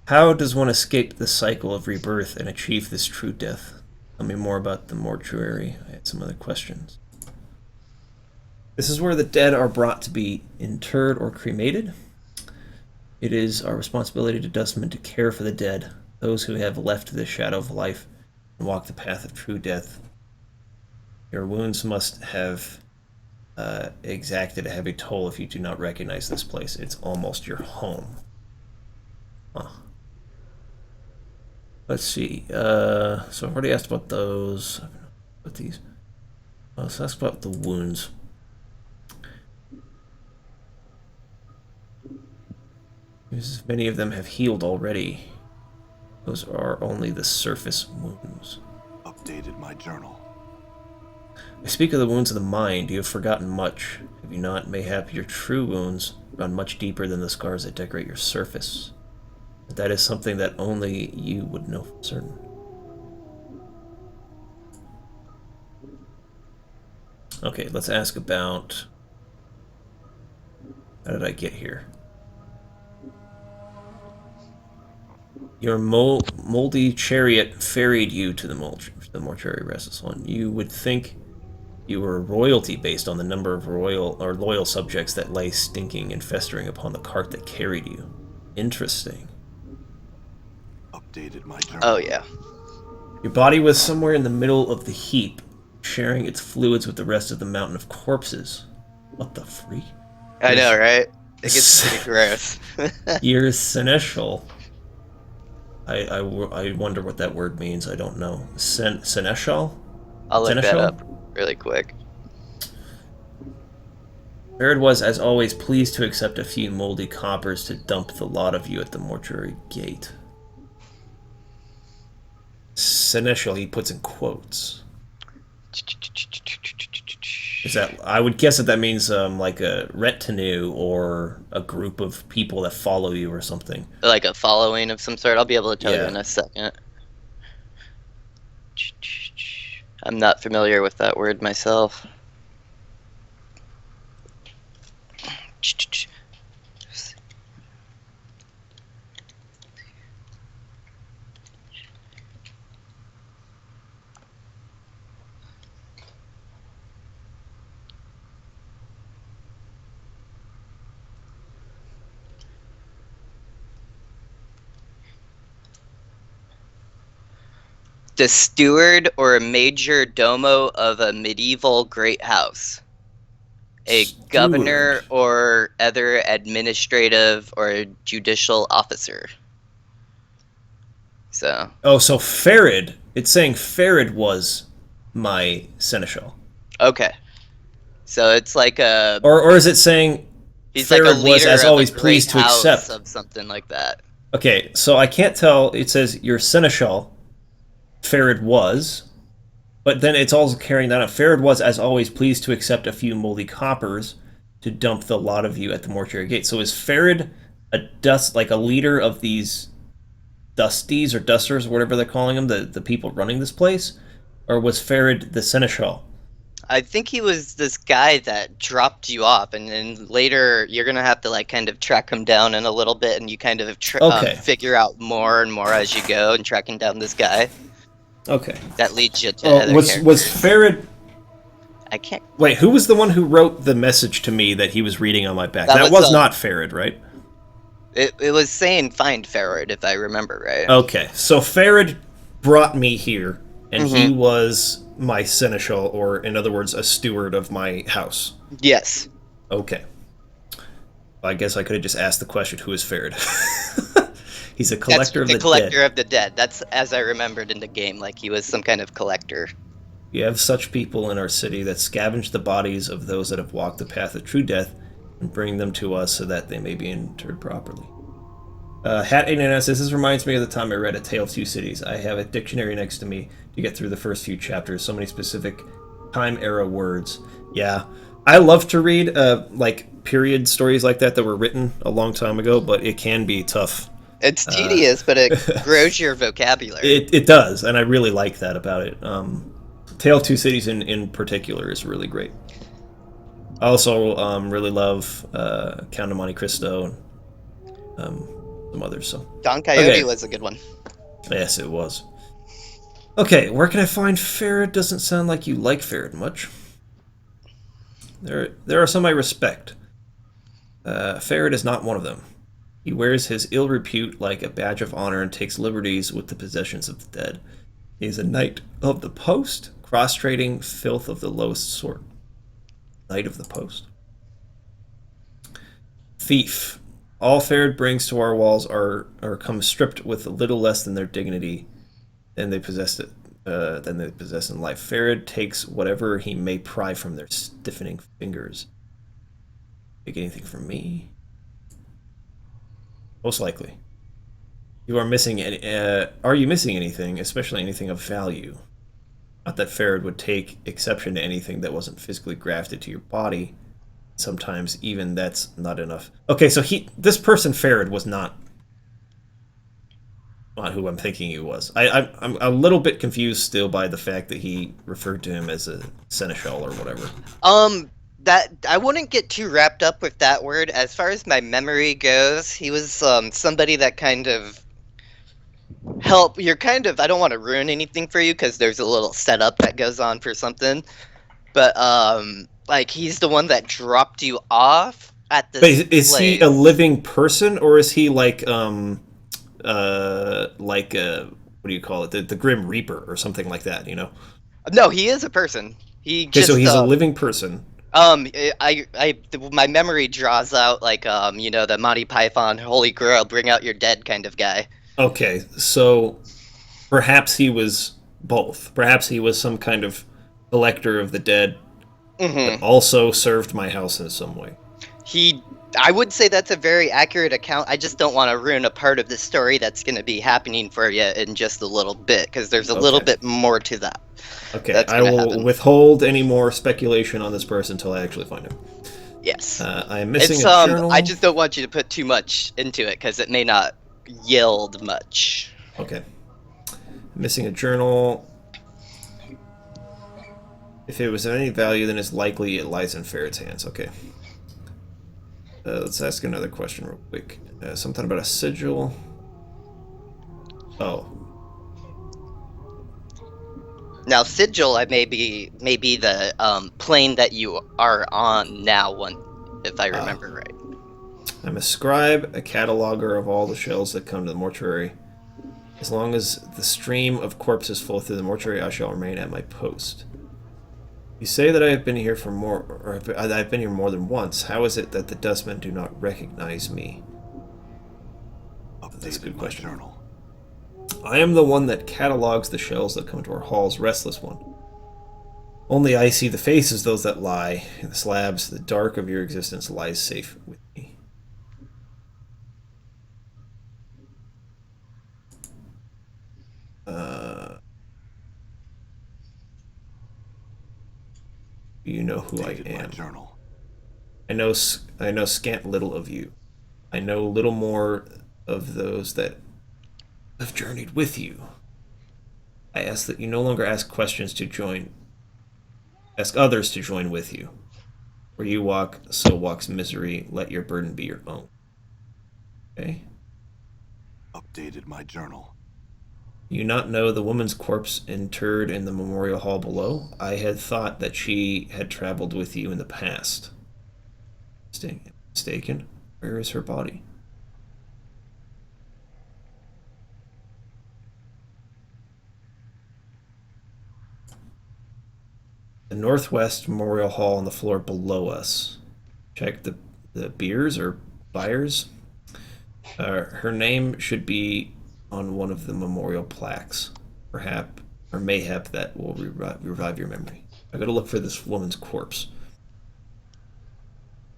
A: How does one escape the cycle of rebirth and achieve this true death? Tell me more about the mortuary. I had some other questions. This is where the dead are brought to be interred or cremated. It is our responsibility to dustmen to care for the dead, those who have left the shadow of life and walk the path of true death. Your wounds must have exacted a heavy toll if you do not recognize this place. It's almost your home. Huh. Let's see. So I've already asked about those. What these? Let's ask about the wounds. Many of them have healed already. Those are only the surface wounds.
D: Updated my journal.
A: I speak of the wounds of the mind. You have forgotten much. Have you not? Mayhap your true wounds run much deeper than the scars that decorate your surface. But that is something that only you would know for certain. Okay, let's ask about... How did I get here? Your moldy chariot ferried you to the mortuary restless one. You would think you were royalty based on the number of loyal subjects that lay stinking and festering upon the cart that carried you. Interesting.
D: Updated my journal.
B: Oh yeah.
A: Your body was somewhere in the middle of the heap, sharing its fluids with the rest of the mountain of corpses. What the freak?
B: I know, right? It gets pretty gross.
A: Your seneschal. I wonder what that word means. I don't know. Seneschal?
B: I'll look
A: Seneschal?
B: that up really quick.
A: Baird was, as always, pleased to accept a few moldy coppers to dump the lot of you at the mortuary gate. Seneschal, he puts in quotes. Is that? I would guess that means like a retinue or a group of people that follow you or something.
B: Like a following of some sort. I'll be able to tell you in a second. I'm not familiar with that word myself. The steward or major domo of a medieval great house. A governor or other administrative or judicial officer. So.
A: Oh, so Farid. It's saying Farid was my seneschal.
B: Okay. So it's like a.
A: Or is it saying
B: he's
A: Farid
B: like a leader
A: was, as
B: of
A: always,
B: a great
A: pleased to
B: house
A: accept
B: of something like that.
A: Okay, so I can't tell. It says your seneschal, Farid was, but then it's also carrying that out. Farid was, as always, pleased to accept a few moldy coppers to dump the lot of you at the mortuary gate. So is Farid like a leader of these dusties or dusters, or whatever they're calling them, the people running this place, or was Farid the seneschal?
B: I think he was this guy that dropped you off, and then later you're gonna have to like kind of track him down in a little bit, and you kind of figure out more and more as you go, and tracking down this guy.
A: Okay.
B: That leads you to other
A: was
B: characters.
A: Farid?
B: I can't.
A: Wait, who was the one who wrote the message to me that he was reading on my back? That was not Farid, right?
B: It was saying find Farid, if I remember right.
A: Okay, so Farid brought me here, and he was my seneschal, or in other words, a steward of my house.
B: Yes.
A: Okay. I guess I could have just asked the question, who is Farid? He's a collector of the dead.
B: The collector of the dead. That's as I remembered in the game, like he was some kind of collector.
A: We have such people in our city that scavenge the bodies of those that have walked the path of true death and bring them to us so that they may be interred properly. Hat 89 says, this reminds me of the time I read A Tale of Two Cities. I have a dictionary next to me to get through the first few chapters. So many specific time-era words. Yeah. I love to read, like, period stories like that were written a long time ago, but it can be tough.
B: It's tedious, but it grows your vocabulary.
A: It does, and I really like that about it. Tale of Two Cities in particular is really great. I also really love Count of Monte Cristo and some others. So
B: Don Quixote was a good one.
A: Yes, it was. Okay, where can I find Farad? Doesn't sound like you like Farad much. There are some I respect. Farad is not one of them. He wears his ill repute like a badge of honor and takes liberties with the possessions of the dead. He is a knight of the post, cross-trading filth of the lowest sort. Knight of the post. Thief. All Farad brings to our walls are come stripped with little less than their dignity than they possess in life. Farad takes whatever he may pry from their stiffening fingers. Take anything from me? Most likely. You are missing any. Are you missing anything, especially anything of value? Not that Farad would take exception to anything that wasn't physically grafted to your body. Sometimes even that's not enough. Okay, so this person Farad was not who I'm thinking he was. I'm a little bit confused still by the fact that he referred to him as a seneschal or whatever.
B: That I wouldn't get too wrapped up with that word. As far as my memory goes, he was somebody that kind of help. You're kind of. I don't want to ruin anything for you because there's a little setup that goes on for something. But like he's the one that dropped you off at this.
A: But is he a living person or is he like what do you call it? The Grim Reaper or something like that? You know?
B: No, he is a person. He
A: okay,
B: just.
A: So he's a living person.
B: My memory draws out like the Monty Python Holy Grail, bring out your dead kind of guy.
A: Okay, so perhaps he was both. Perhaps he was some kind of collector of the dead, but also served my house in some way.
B: I would say that's a very accurate account. I just don't want to ruin a part of the story that's going to be happening for you in just a little bit, because there's a little bit more to that.
A: Okay, I will withhold any more speculation on this person until I actually find him.
B: Yes.
A: I am missing a journal.
B: I just don't want you to put too much into it, because it may not yield much.
A: Okay. Missing a journal. If it was of any value, then it's likely it lies in Farad's hands. Okay. Let's ask another question real quick. Something about a sigil. Oh.
B: Now, sigil may be the plane that you are on now, if I remember right.
A: I'm a scribe, a cataloger of all the shells that come to the mortuary. As long as the stream of corpses flow through the mortuary, I shall remain at my post. You say that I have been here I've been here more than once. How is it that the dustmen do not recognize me? That's a good question.
D: Journal.
A: I am the one that catalogs the shells that come to our halls, restless one. Only I see the faces, those that lie in the slabs. The dark of your existence lies safe with me. You know who I am.
D: Journal.
A: I know scant little of you. I know little more of those that have journeyed with you. I ask that you no longer ask questions to join. Ask others to join with you. Where you walk, so walks misery. Let your burden be your own. Okay?
D: Updated my journal.
A: You not know the woman's corpse interred in the memorial hall below? I had thought that she had traveled with you in the past. Mistaken? Where is her body? The Northwest Memorial Hall on the floor below us. Check the beers or buyers. Her name should be on one of the memorial plaques. Perhaps, or mayhap, that will revive your memory. I gotta look for this woman's corpse.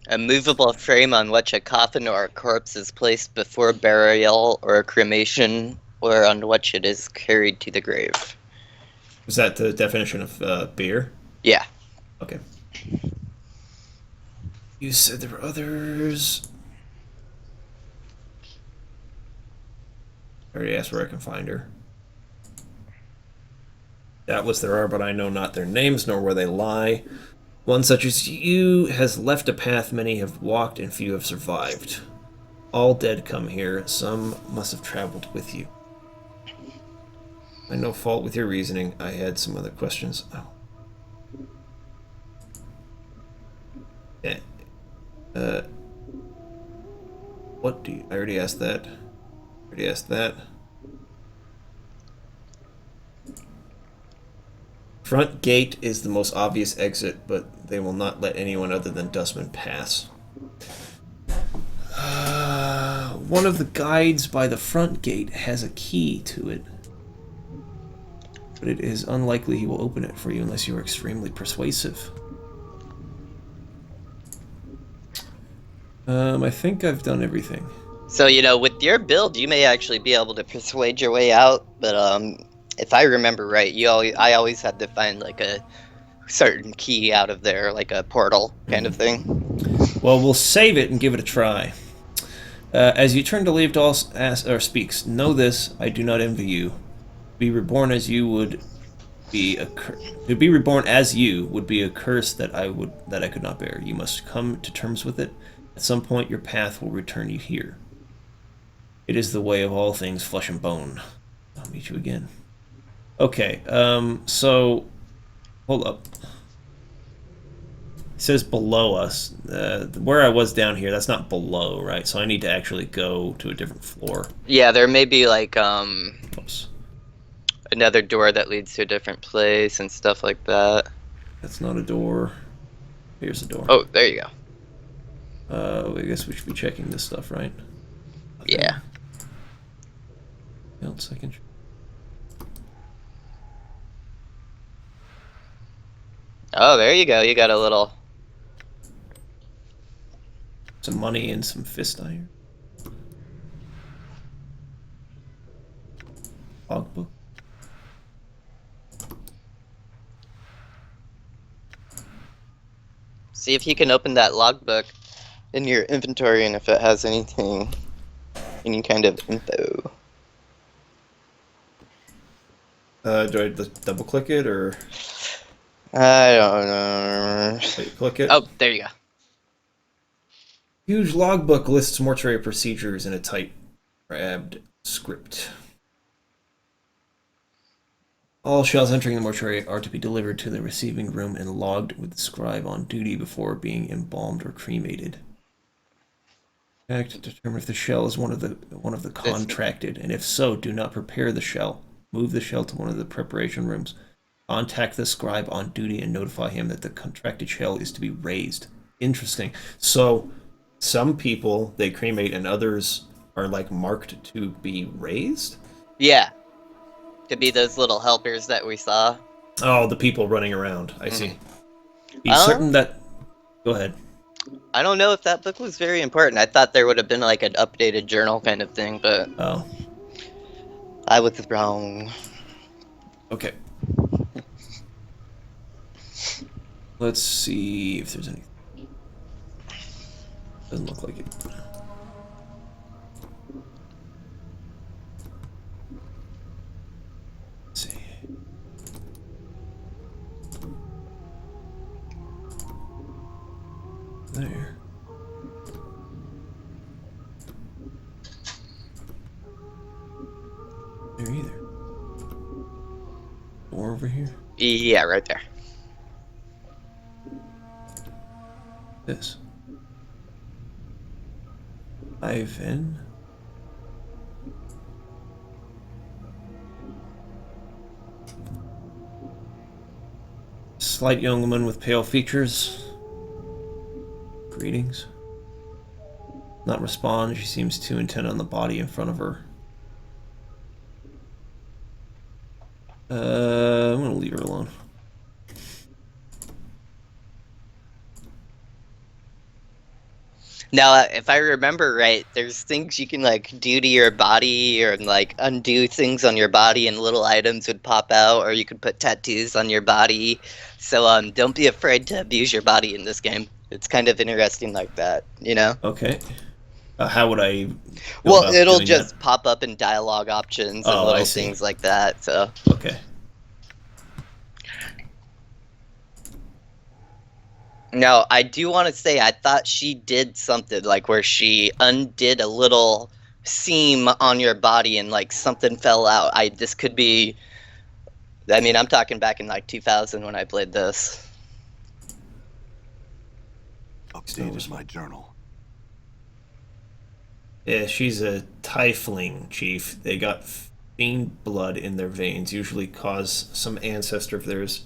B: A movable frame on which a coffin or a corpse is placed before burial or cremation, or on which it is carried to the grave.
A: Is that the definition of beer?
B: Yeah.
A: Okay. You said there were others. I already asked where I can find her. Doubtless there are, but I know not their names nor where they lie. One such as you has left a path many have walked and few have survived. All dead come here. Some must have traveled with you. Find no fault with your reasoning. I had some other questions. Oh. Yeah. What do you... I already asked that. Already asked that. Front gate is the most obvious exit, but they will not let anyone other than Dustman pass. One of the guides by the front gate has a key to it, but it is unlikely he will open it for you unless you are extremely persuasive. I think I've done everything.
B: So, with your build, you may actually be able to persuade your way out, but if I remember right, I always had to find like a certain key out of there, like a portal kind of thing.
A: Well, we'll save it and give it a try. As you turn to leave, Dahl speaks. Know this: I do not envy you. Be reborn as you would be to be reborn as you would be a curse that I could not bear. You must come to terms with it. At some point, your path will return you here. It is the way of all things flesh and bone. I'll meet you again. Okay, so... Hold up. It says below us. Where I was down here, that's not below, right? So I need to actually go to a different floor.
B: Yeah, there may be like,
A: Oops.
B: another door that leads to a different place and stuff like that.
A: That's not a door. Here's a door.
B: Oh, there you go.
A: I guess we should be checking this stuff, right? Okay.
B: Yeah.
A: One second.
B: Oh, there you go. You got a little...
A: Some money and some fist iron. Logbook.
B: See if you can open that logbook in your inventory and if it has anything, any kind of info.
A: Do I double click it or
B: I don't know.
A: wait, click it?
B: Oh, there you go.
A: Huge logbook lists mortuary procedures in a typed script. All shells entering the mortuary are to be delivered to the receiving room and logged with the scribe on duty before being embalmed or cremated. Check to determine if the shell is one of the contracted, and if so, do not prepare the shell. Move the shell to one of the preparation rooms. Contact the scribe on duty and notify him that the contracted shell is to be raised. Interesting. So, some people they cremate, and others are like marked to be raised.
B: Yeah. Could be those little helpers that we saw.
A: Oh, the people running around. I see. Be certain that. Go ahead.
B: I don't know if that book was very important. I thought there would have been like an updated journal kind of thing, but
A: Oh.
B: I was wrong.
A: Okay. Let's see if there's any. Doesn't look like it. Let's see. There. There either. Door over here.
B: Yeah, right there.
A: This. Ivan. Slight young woman with pale features. Greetings. Not respond. She seems too intent on the body in front of her. I'm gonna leave her alone.
B: Now, if I remember right, there's things you can like do to your body or like undo things on your body and little items would pop out, or you could put tattoos on your body. So don't be afraid to abuse your body in this game. It's kind of interesting like that, you know?
A: Okay. How would I go
B: Well,
A: about
B: it'll
A: doing
B: just
A: that?
B: pop up in dialogue options and
A: Oh, I
B: little
A: see.
B: things like that, so...
A: Okay.
B: Now, I do want to say I thought she did something like where she undid a little seam on your body and like something fell out. This could be I mean, I'm talking back in like 2000 when I played this.
D: Updated my journal.
A: Yeah, she's a tiefling chief. They got fiend blood in their veins, usually cause some ancestor of theirs.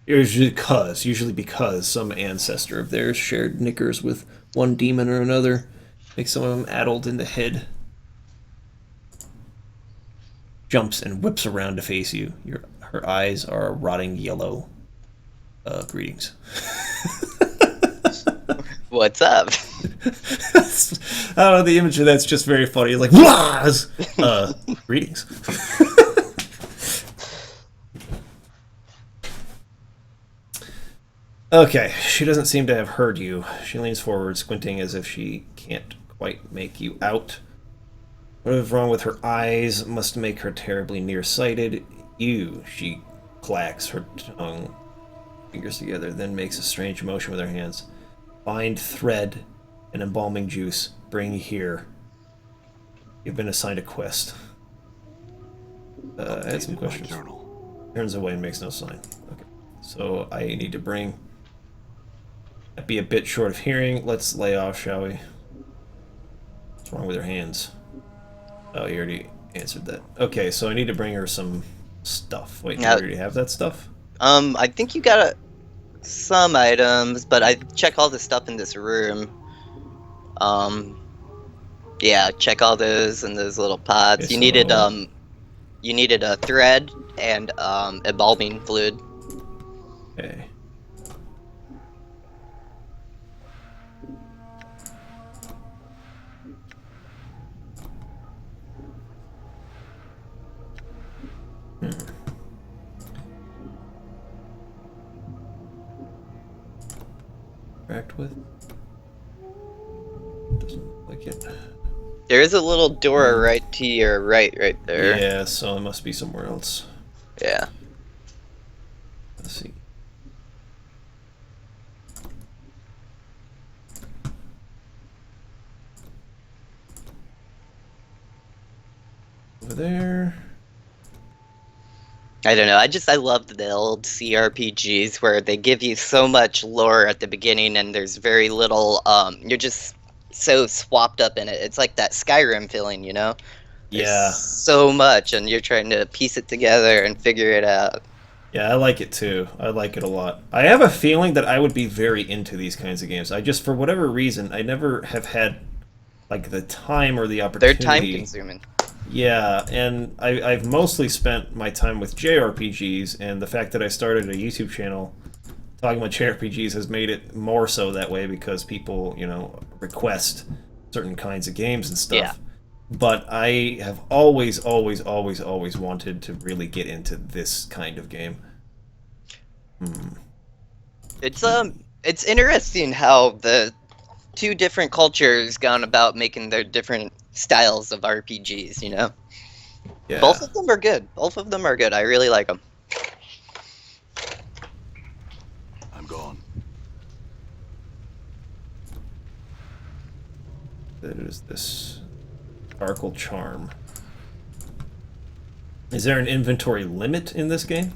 A: Usually because some ancestor of theirs shared knickers with one demon or another. Make some of them addled in the head. Jumps and whips around to face you. Her eyes are a rotting yellow. Greetings.
B: What's up?
A: I don't know, the image of that's just very funny. It's like, Wahs! Greetings. Okay, she doesn't seem to have heard you. She leans forward, squinting as if she can't quite make you out. Whatever's wrong with her eyes must make her terribly nearsighted. She clacks her tongue, fingers together, then makes a strange motion with her hands. Bind thread and embalming juice. Bring here. You've been assigned a quest. I had some questions. Turns away and makes no sign. Okay. So I need to bring... I'd be a bit short of hearing. Let's lay off, shall we? What's wrong with her hands? Oh, you already answered that. Okay, so I need to bring her some stuff. Wait, do you already have that stuff?
B: I think you got some items, but I check all the stuff in this room. Yeah, check all those in those little pods.
A: Okay,
B: You needed a thread and embalming fluid.
A: Okay. Interact with? Doesn't look like it.
B: There is a little door right to your right there.
A: Yeah, so it must be somewhere else.
B: Yeah.
A: Let's see. Over there.
B: I don't know. I love the old CRPGs where they give you so much lore at the beginning and there's very little. You're just so swapped up in it. It's like that Skyrim feeling, you know? There's
A: Yeah.
B: so much, and you're trying to piece it together and figure it out.
A: Yeah, I like it too. I like it a lot. I have a feeling that I would be very into these kinds of games. I just, for whatever reason, I never have had like the time or the opportunity.
B: They're time consuming.
A: Yeah, and I've mostly spent my time with JRPGs, and the fact that I started a YouTube channel talking about JRPGs has made it more so that way because people, request certain kinds of games and stuff.
B: Yeah.
A: But I have always wanted to really get into this kind of game.
B: It's interesting how the two different cultures gone about making their different styles of RPGs, you know?
A: Yeah.
B: Both of them are good. Both of them are good. I really like them.
D: I'm gone.
A: That is this Sparkle Charm. Is there an inventory limit in this game?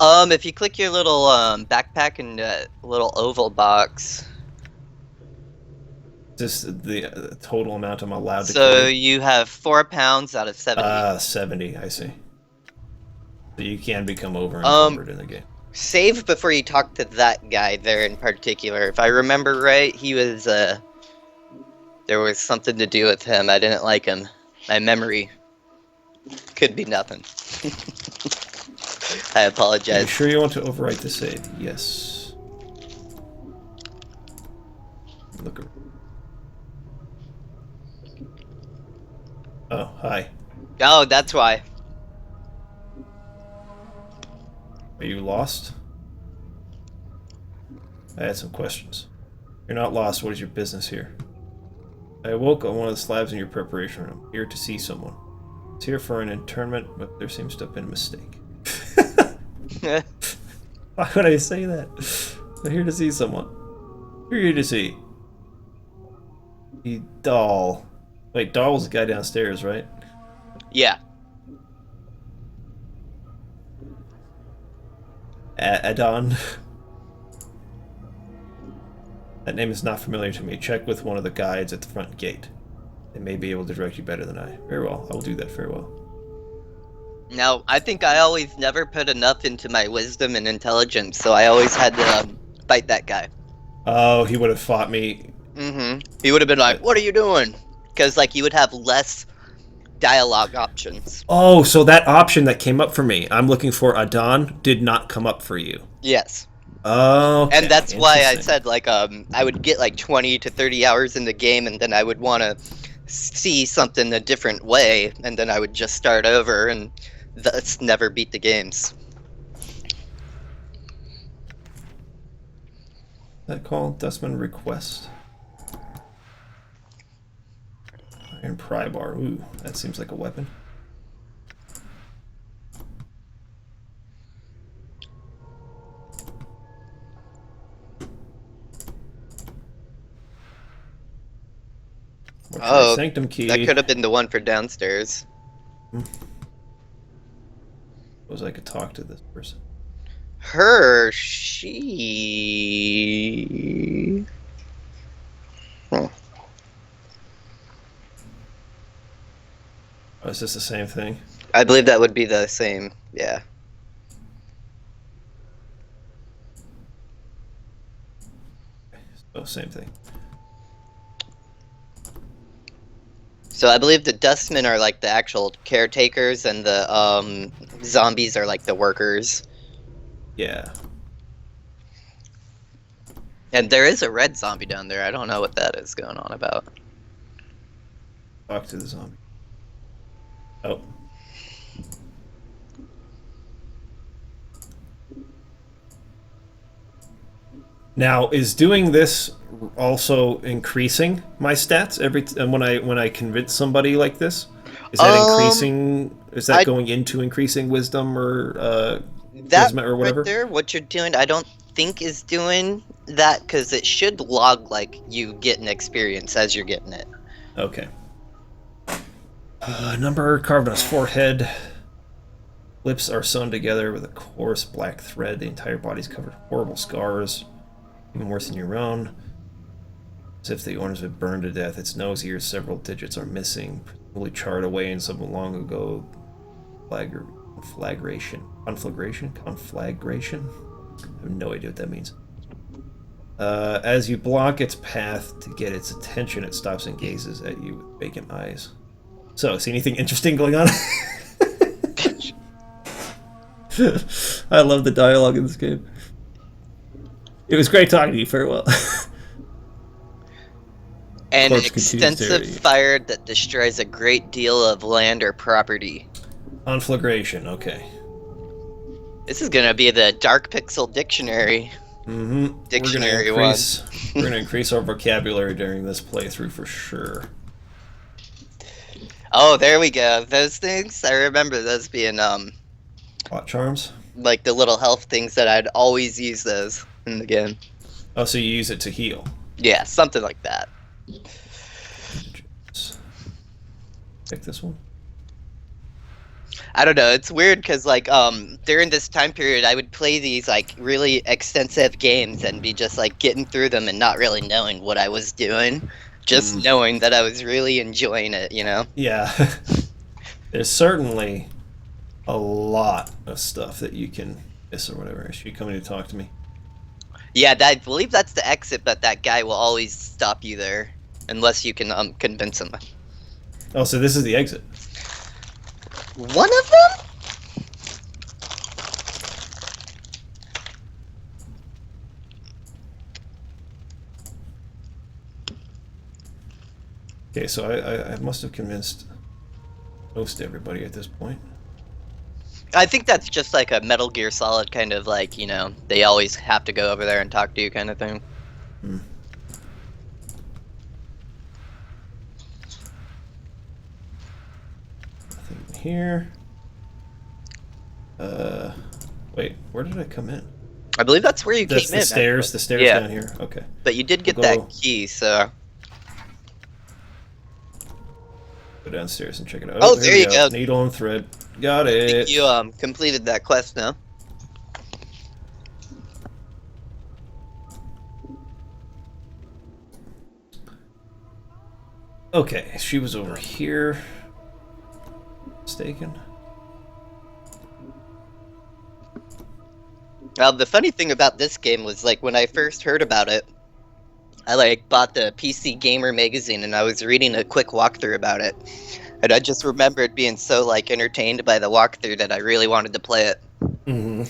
B: If you click your little backpack and little oval box.
A: Is this the total amount I'm allowed to
B: So
A: carry?
B: you have 4 pounds out of 70.
A: 70, I see. So you can become over encumbered in the game.
B: Save before you talk to that guy there in particular. If I remember right, he was there was something to do with him. I didn't like him. My memory could be nothing. I
A: Are you
B: apologize.
A: sure you want to overwrite the save? Yes. Look. Oh, hi.
B: Oh, that's why.
A: Are you lost? I had some questions. You're not lost. What is your business here? I awoke on one of the slabs in your preparation room, here to see someone. It's here for an internment, but there seems to have been a mistake. Why would I say that? I'm here to see someone. Who are you here to see? The doll. Wait, doll was the guy downstairs, right?
B: Yeah.
A: Adon. That name is not familiar to me. Check with one of the guides at the front gate. They may be able to direct you better than I. Very well. I will do that. Very well.
B: Now, I think I always never put enough into my wisdom and intelligence, so I always had to fight that guy.
A: Oh, he would have fought me.
B: Mm-hmm. He would have been like, "What are you doing?" Because like you would have less dialogue options.
A: Oh, so that option that came up for me, I'm looking for Adon, did not come up for you.
B: Yes.
A: Oh, okay.
B: And that's why I
A: Interesting.
B: said like I would get like 20 to 30 hours in the game, and then I would want to see something a different way, and then I would just start over and thus never beat the games.
A: That called Dustman Request. Iron pry bar. Ooh, that seems like a weapon.
B: Oh,
A: Sanctum key.
B: that could have been the one for downstairs.
A: Suppose I could talk to this person.
B: She.
A: Oh, is this the same thing?
B: I believe that would be the same. Yeah.
A: Oh, same thing.
B: So I believe the dustmen are like the actual caretakers, and the zombies are like the workers.
A: Yeah.
B: And there is a red zombie down there. I don't know what that is going on about.
A: Talk to the zombie. Oh. Now, is doing this also increasing my stats and when I convince somebody like this? Is that increasing? Is that going into increasing wisdom or
B: that
A: charisma or whatever?
B: right there, what you're doing, I don't think is doing that, because it should log like you get an experience as you're getting it.
A: Okay. Number carved on his forehead. Lips are sewn together with a coarse black thread. The entire body's covered in horrible scars, even worse than your own. As if the owners had burned to death. Its nose, ears, several digits are missing, presumably charred away in some long ago conflagration. Conflagration? I have no idea what that means. As you block its path to get its attention, it stops and gazes at you with vacant eyes. So, see anything interesting going on? I love the dialogue in this game. It was great talking to you. Farewell.
B: An
A: Corpse continues
B: extensive
A: to-
B: fire that destroys a great deal of land or property.
A: Conflagration, okay.
B: This is gonna be the Dark Pixel Dictionary.
A: Mm-hmm.
B: Dictionary
A: We're gonna increase our vocabulary during this playthrough for sure.
B: Oh, there we go. Those things, I remember those being
A: Hot charms?
B: like the little health things that I'd always use those in the game.
A: Oh, so you use it to heal.
B: Yeah, something like that.
A: Pick this one.
B: I don't know. It's weird because like during this time period, I would play these like really extensive games and be just like getting through them and not really knowing what I was doing, just knowing that I was really enjoying it. You know?
A: Yeah. There's certainly a lot of stuff that you can miss or whatever. Is she coming to talk to me?
B: Yeah, I believe that's the exit, but that guy will always stop you there unless you can convince him.
A: Oh, so this is the exit.
B: One of them?
A: Okay, so I must have convinced most everybody at this point.
B: I think that's just like a Metal Gear Solid kind of like, you know, they always have to go over there and talk to you kind of thing.
A: Nothing here. Wait, where did I come in?
B: I believe that's where you
A: That's
B: came
A: the
B: in.
A: stairs.
B: actually.
A: The stairs
B: Yeah.
A: down here. Okay.
B: But you did get
A: We'll go-
B: that key, so...
A: Go downstairs and check it out.
B: Oh, there you go.
A: Needle and thread. Got
B: I think
A: it.
B: you completed that quest now.
A: Okay, she was over here. Mistaken.
B: Now, the funny thing about this game was, like, when I first heard about it, I, like, bought the PC Gamer magazine and I was reading a quick walkthrough about it. And I just remembered being so, like, entertained by the walkthrough that I really wanted to play it.
A: Mm-hmm.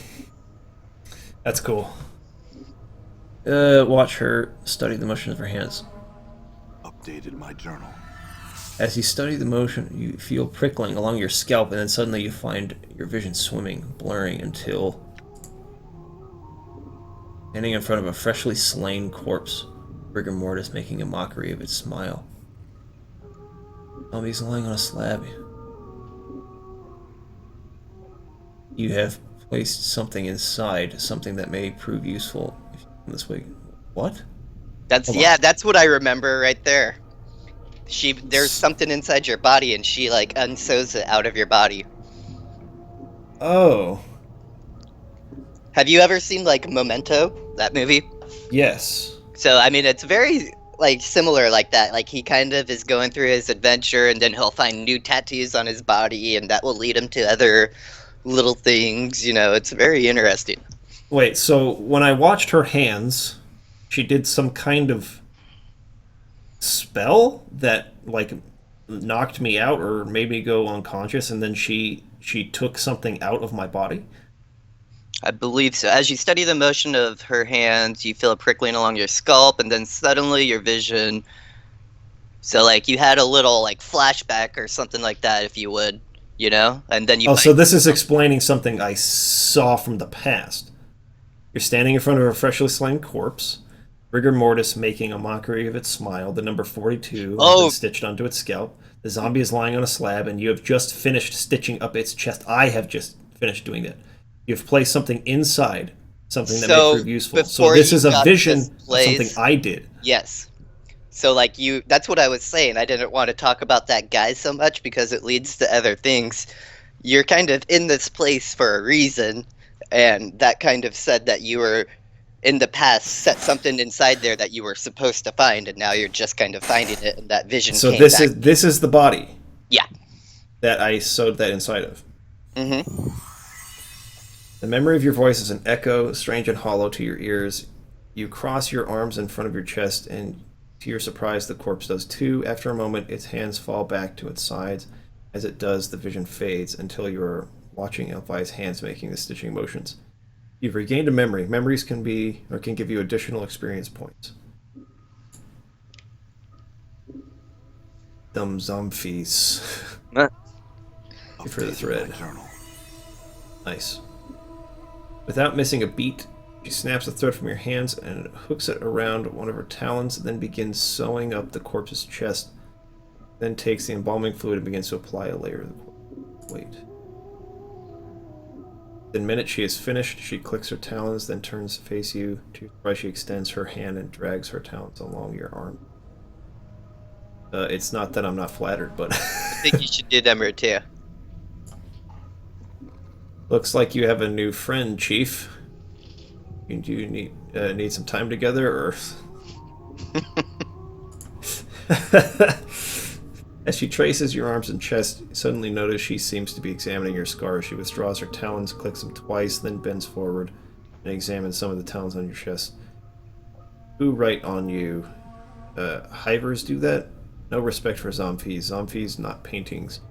A: That's cool. Watch her study the motion of her hands.
D: Updated my journal.
A: As you study the motion, you feel prickling along your scalp, and then suddenly you find your vision swimming, blurring until standing in front of a freshly slain corpse, rigor mortis making a mockery of its smile. Zombie's lying on a slab. You have placed something inside, something that may prove useful if you come this way. What?
B: That's what I remember right there. There's something inside your body and she, like, unsews it out of your body.
A: Oh.
B: Have you ever seen, like, Memento, that movie?
A: Yes.
B: So, I mean, it's very, like, similar like that. Like, he kind of is going through his adventure, and then he'll find new tattoos on his body, and that will lead him to other little things, you know. It's very interesting.
A: Wait, so when I watched her hands, she did some kind of spell that, like, knocked me out or made me go unconscious, and then she took something out of my body?
B: I believe so. As you study the motion of her hands, you feel a prickling along your scalp, and then suddenly your vision... So, like, you had a little, like, flashback or something like that, if you would, you know? And then you...
A: Oh, so this is explaining something I saw from the past. You're standing in front of a freshly slain corpse, rigor mortis making a mockery of its smile, the number 42 has been stitched onto its scalp. The zombie is lying on a slab, and you have just finished stitching up its chest. I have just finished doing that. You've placed something inside, something that may prove useful. So this is a vision of something I did.
B: Yes. So, like, that's what I was saying. I didn't want to talk about that guy so much because it leads to other things. You're kind of in this place for a reason, and that kind of said that you were, in the past, set something inside there that you were supposed to find, and now you're just kind of finding it, and that vision
A: So
B: came
A: this
B: back.
A: this is the body.
B: Yeah.
A: That I sewed that inside of.
B: Mm-hmm.
A: The memory of your voice is an echo, strange and hollow to your ears. You cross your arms in front of your chest, and to your surprise, the corpse does too. After a moment, its hands fall back to its sides. As it does, the vision fades until you are watching Elfi's hands making the stitching motions. You've regained a memory. Memories can give you additional experience points. Dumb zombies. For the thread. Nice. Without missing a beat, she snaps the thread from your hands and hooks it around one of her talons, then begins sewing up the corpse's chest, then takes the embalming fluid and begins to apply a layer of the corpse. Wait. The minute she is finished, she clicks her talons, then turns to face you. To your surprise, she extends her hand and drags her talons along your arm. It's not that I'm not flattered, but...
B: I think you should do them too.
A: Looks like you have a new friend, Chief. Do you need some time together, or... As she traces your arms and chest, you suddenly notice she seems to be examining your scars. She withdraws her talons, clicks them twice, then bends forward and examines some of the talons on your chest. Who write on you? Hivers do that? No respect for zombies. Zombies, not paintings.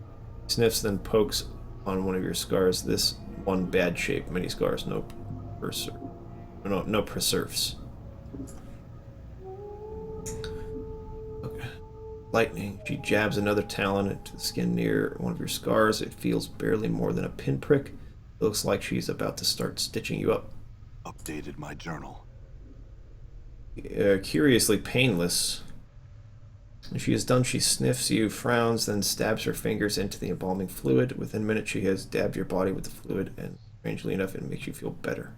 A: Sniffs, then pokes on one of your scars. This one bad shape, many scars, no preserves. Okay. Lightning. She jabs another talon into the skin near one of your scars. It feels barely more than a pinprick. It looks like she's about to start stitching you up.
D: Updated my journal.
A: Curiously painless. When she is done, she sniffs you, frowns, then stabs her fingers into the embalming fluid. Within minutes, she has dabbed your body with the fluid, and strangely enough, it makes you feel better.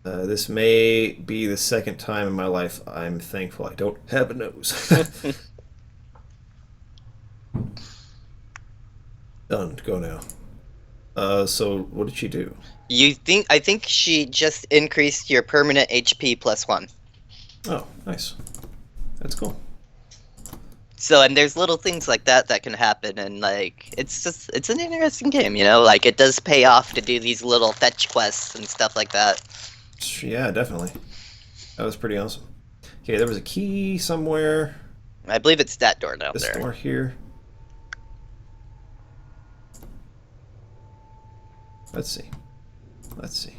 A: This may be the second time in my life I'm thankful I don't have a nose. Done. Go now. So what did she do?
B: I think she just increased your permanent HP +1.
A: Oh, nice. That's cool.
B: So, and there's little things like that that can happen, and like it's an interesting game, you know. Like it does pay off to do these little fetch quests and stuff like that.
A: Yeah, definitely. That was pretty awesome. Okay, there was a key somewhere.
B: I believe it's that door down
A: This
B: there.
A: door here. Let's see. Let's see.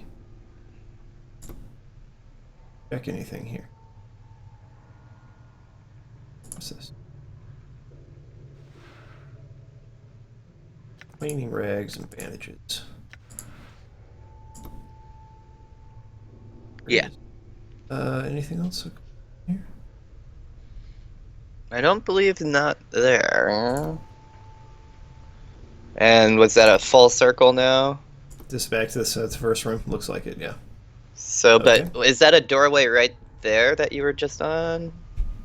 A: Check anything here. What's this? Cleaning rags and bandages.
B: Yeah.
A: Anything else here?
B: I don't believe not there. And was that a full circle now?
A: This back to the first room. Looks like it, yeah.
B: So,
A: Okay.
B: but is that a doorway right there that you were just on?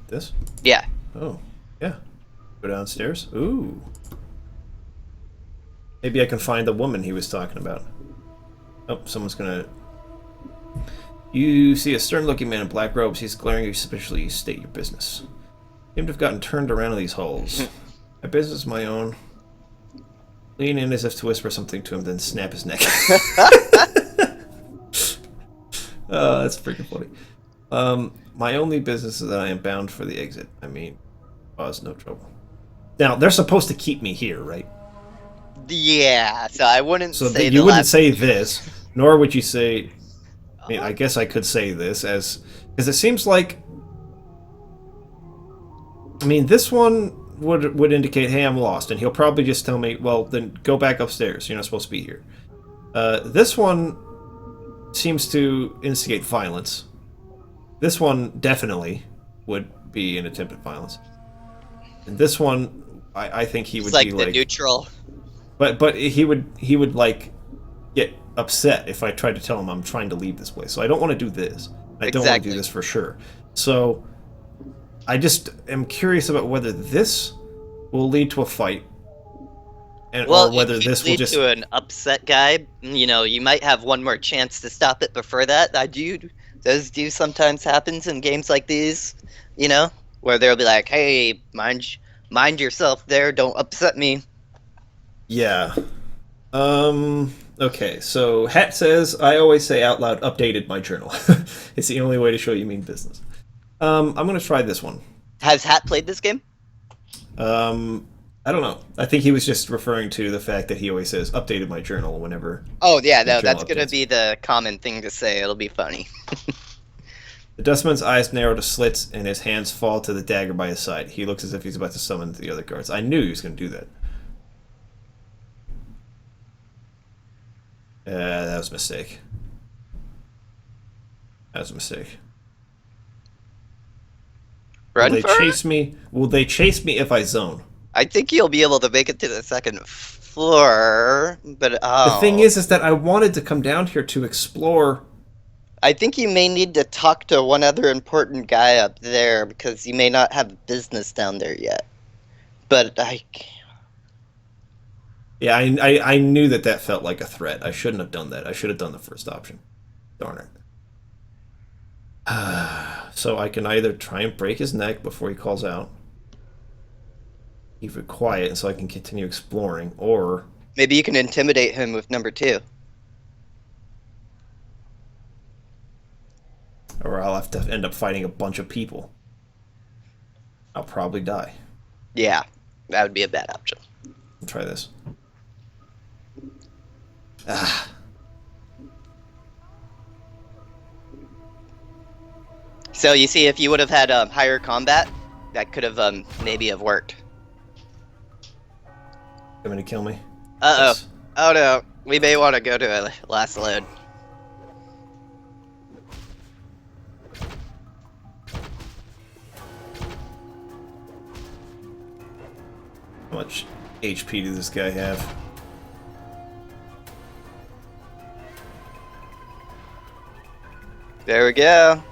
A: This?
B: Yeah.
A: Oh, yeah. Go downstairs. Ooh. Maybe I can find the woman he was talking about. Oh, someone's gonna... You see a stern-looking man in black robes. He's glaring at you suspiciously. You state your business. Seem to have gotten turned around in these holes. My business is my own. Lean in as if to whisper something to him, then snap his neck. Oh, that's freaking funny. My only business is that I am bound for the exit. I mean, cause no trouble. Now, they're supposed to keep me here, right?
B: Yeah. So I wouldn't
A: So
B: say
A: you wouldn't say this, nor would you say... I mean, I guess I could say this as... Because it seems like... I mean, this one would indicate, hey, I'm lost. And he'll probably just tell me, well, then go back upstairs. You're not supposed to be here. This one seems to instigate violence. This one definitely would be an attempt at violence. And this one, I think he would
B: it's like
A: be
B: the
A: like...
B: neutral.
A: But he would like get upset if I tried to tell him I'm trying to leave this place. So I don't want to do this. I don't want to do this for sure. So I just am curious about whether this will lead to a fight, and
B: Well,
A: or whether
B: it
A: this
B: could lead
A: will just
B: to an upset guy. You know, you might have one more chance to stop it before that. Those do sometimes happens in games like these. You know, where they'll be like, "Hey, mind yourself there. Don't upset me."
A: yeah. Okay, so Hat says, I always say out loud, updated my journal. It's the only way to show you mean business. I'm going to try this one.
B: Has Hat played this game?
A: I don't know. I think he was just referring to the fact that he always says, updated my journal whenever...
B: Oh yeah, no,
A: journal
B: that's gonna
A: updates.
B: be the common thing to say. It'll be funny.
A: The dustman's eyes narrow to slits, and his hands fall to the dagger by his side. He looks as if he's about to summon the other guards. I knew he was going to do that. That was a mistake. That was a mistake.
B: Run
A: Will they
B: for it?
A: chase me? Will they chase me if I zone?
B: I think you'll be able to make it to the second floor, but
A: The thing is that I wanted to come down here to explore.
B: I think you may need to talk to one other important guy up there because you may not have business down there yet. But
A: Yeah, I knew that felt like a threat. I shouldn't have done that. I should have done the first option. Darn it. So I can either try and break his neck before he calls out, keep it quiet, and so I can continue exploring, or
B: maybe you can intimidate him with number 2.
A: I'll have to end up fighting a bunch of people. I'll probably die.
B: Yeah, that would be a bad option.
A: I'll try this.
B: So you see, if you would have had higher combat, that could have maybe have worked.
A: Coming to kill me?
B: Uh-oh.
A: Yes.
B: Oh no, we may want to go to a last load.
A: How much HP does this guy have?
B: There we go.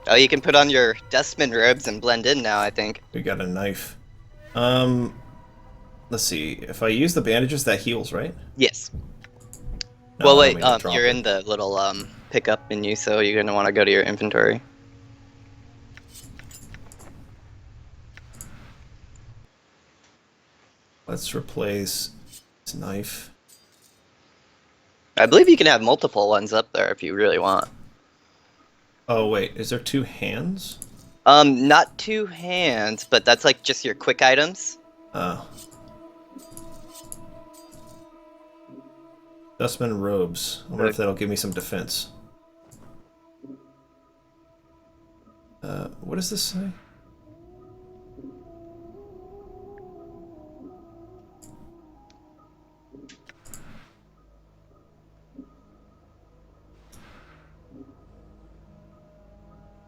B: Oh, you can put on your dustman robes and blend in now, I think.
A: We got a knife. Let's see. If I use the bandages, that heals, right?
B: Yes.
A: No,
B: Well,
A: I
B: wait,
A: don't mean to drop
B: you're
A: it.
B: in the little pickup menu, so you're gonna want to go to your inventory.
A: Let's replace this knife.
B: I believe you can have multiple ones up there if you really want.
A: Oh wait, is there 2 hands?
B: Not 2 hands, but that's like just your quick items.
A: Oh. Dustman robes. I wonder if that'll give me some defense. What does this say?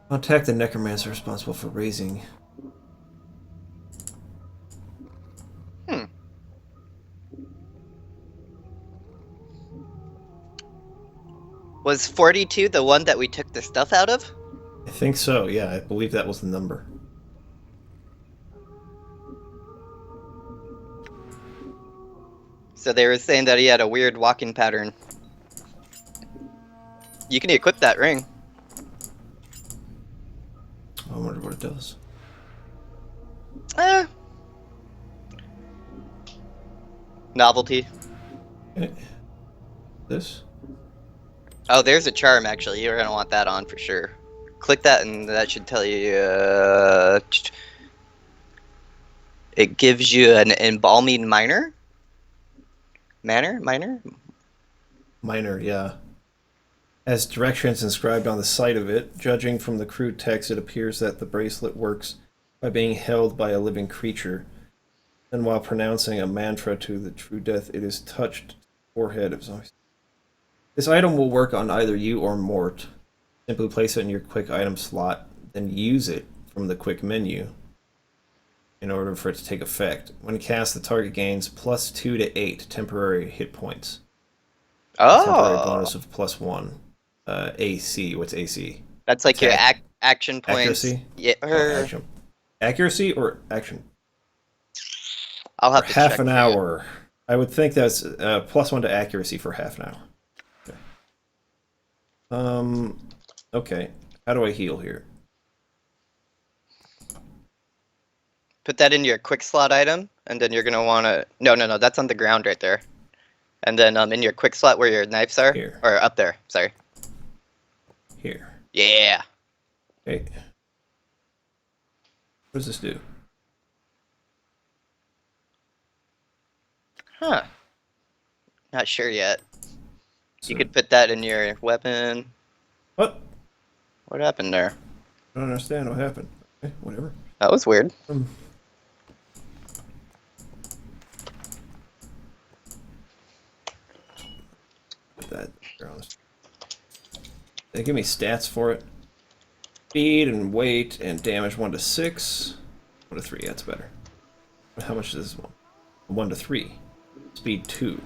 A: Contact the necromancer responsible for raising.
B: Was 42 the one that we took the stuff out of?
A: I think so, yeah, I believe that was the number.
B: So they were saying that he had a weird walking pattern. You can equip that ring.
A: I wonder what it does.
B: Novelty.
A: Okay. This?
B: Oh, there's a charm actually. You're gonna want that on for sure. Click that and that should tell you, it gives you an embalming minor? Minor?
A: Minor, yeah. As directions inscribed on the side of it, judging from the crude text, it appears that the bracelet works by being held by a living creature. And while pronouncing a mantra to the true death, it is touched to the forehead of zombies. This item will work on either you or Mort. Simply place it in your quick item slot, then use it from the quick menu in order for it to take effect. When cast, the target gains +2 to 8 temporary hit points. Temporary bonus of +1. AC. What's AC?
B: That's like your action points.
A: Accuracy?
B: Yeah.
A: Accuracy or action?
B: I'll have
A: for
B: to
A: half
B: check
A: an
B: for you.
A: hour. I would think that's +1 to accuracy for half an hour. Okay. How do I heal here?
B: Put that in your quick slot item, and then you're gonna wanna. No, that's on the ground right there. And then in your quick slot where your knives are,
A: Here.
B: or up there. Sorry.
A: Here.
B: Yeah.
A: Okay. What does this do?
B: Huh. Not sure yet.
A: So,
B: You could put that in your weapon.
A: what?
B: What happened there?
A: I don't understand what happened. Okay, whatever.
B: That was weird.
A: Put that there on this. They give me stats for it. Speed and weight and damage 1 to 6. 1 to 3, that's better. How much is this one? 1 to 3. Speed 2.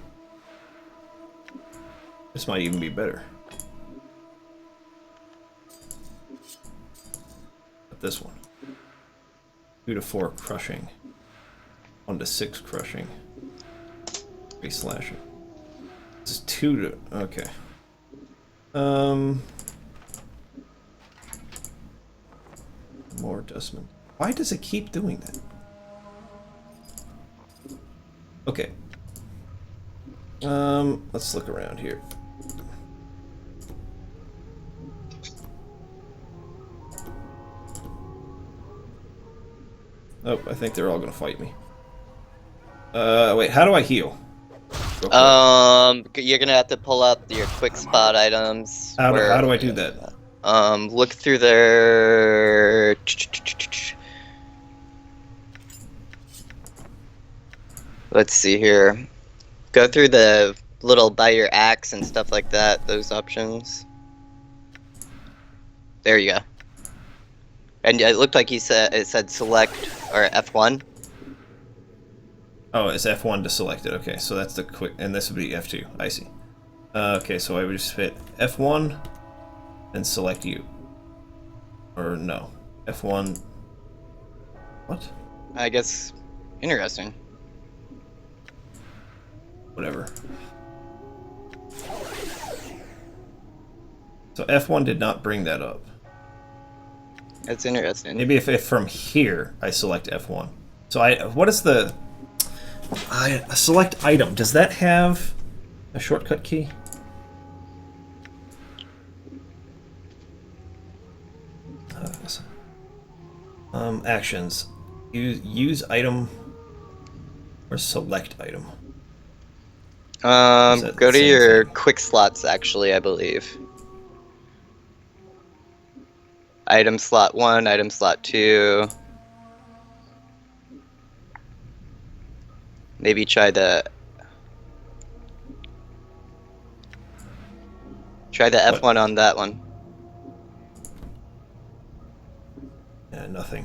A: This might even be better. But this one. 2 to 4 crushing. 1 to 6 crushing. 3 slashing. This is 2 to... okay. More adjustment. Why does it keep doing that? Okay. Let's look around here. Oh, I think they're all gonna fight me. Wait, how do I heal?
B: You're gonna have to pull up your quick spot items.
A: How do I do that?
B: Look through their. Let's see here. Go through the little by your axe and stuff like that. Those options. There you go. And it looked like it said select or F1.
A: Oh, it's F1 to select it. Okay, so that's the quick, and this would be F2. I see. Okay, so I would just hit F1 and select you. Or no, F1. What?
B: I guess. Interesting.
A: Whatever. So F1 did not bring that up.
B: That's interesting.
A: Maybe if from here I select F1. So what is the... A select item. Does that have a shortcut key? Actions. Use item or select item. Is that
B: Go
A: the
B: to
A: same
B: your
A: thing?
B: quick slots, actually, I believe. Item slot 1, item slot 2. Maybe try the
A: What?
B: F1 on that one.
A: Yeah, nothing.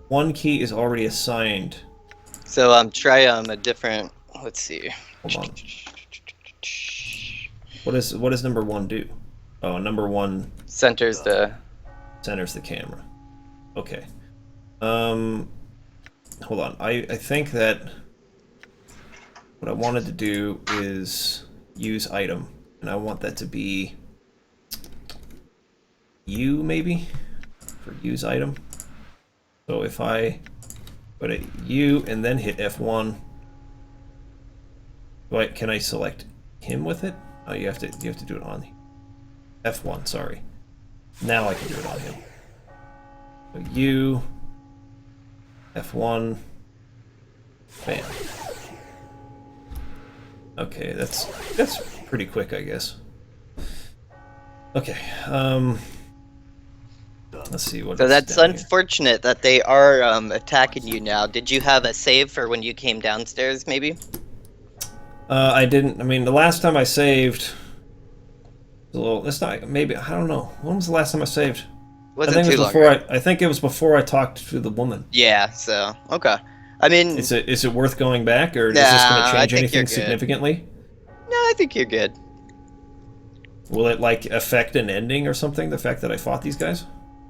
A: One key is already assigned.
B: So try a different. Let's see.
A: Hold on. What does number 1 do? Oh, number 1
B: Centers the.
A: centers the camera. Okay. Hold on. I think that what I wanted to do is use item, and I want that to be U maybe for use item. So if I put a U and then hit F1, can I select him with it? Oh, you have to do it on F1. Sorry. Now I can do it on him. So U, F1, bam. Okay, that's pretty quick, I guess. Okay, let's see what.
B: So that's
A: down here.
B: unfortunate that they are attacking you now. Did you have a save for when you came downstairs, maybe?
A: I didn't. I mean, the last time I saved, a little. It's not. Maybe I don't know. When was the last time I saved?
B: Wasn't
A: I think
B: too
A: it was
B: long
A: before.
B: ago.
A: I think it was before I talked to the woman.
B: Yeah. So okay. I mean,
A: Is it worth going back, or is
B: nah,
A: this going to
B: I
A: change
B: think you're
A: anything
B: good.
A: significantly?
B: No, I think you're good.
A: Will it like affect an ending or something? The fact that I fought these guys?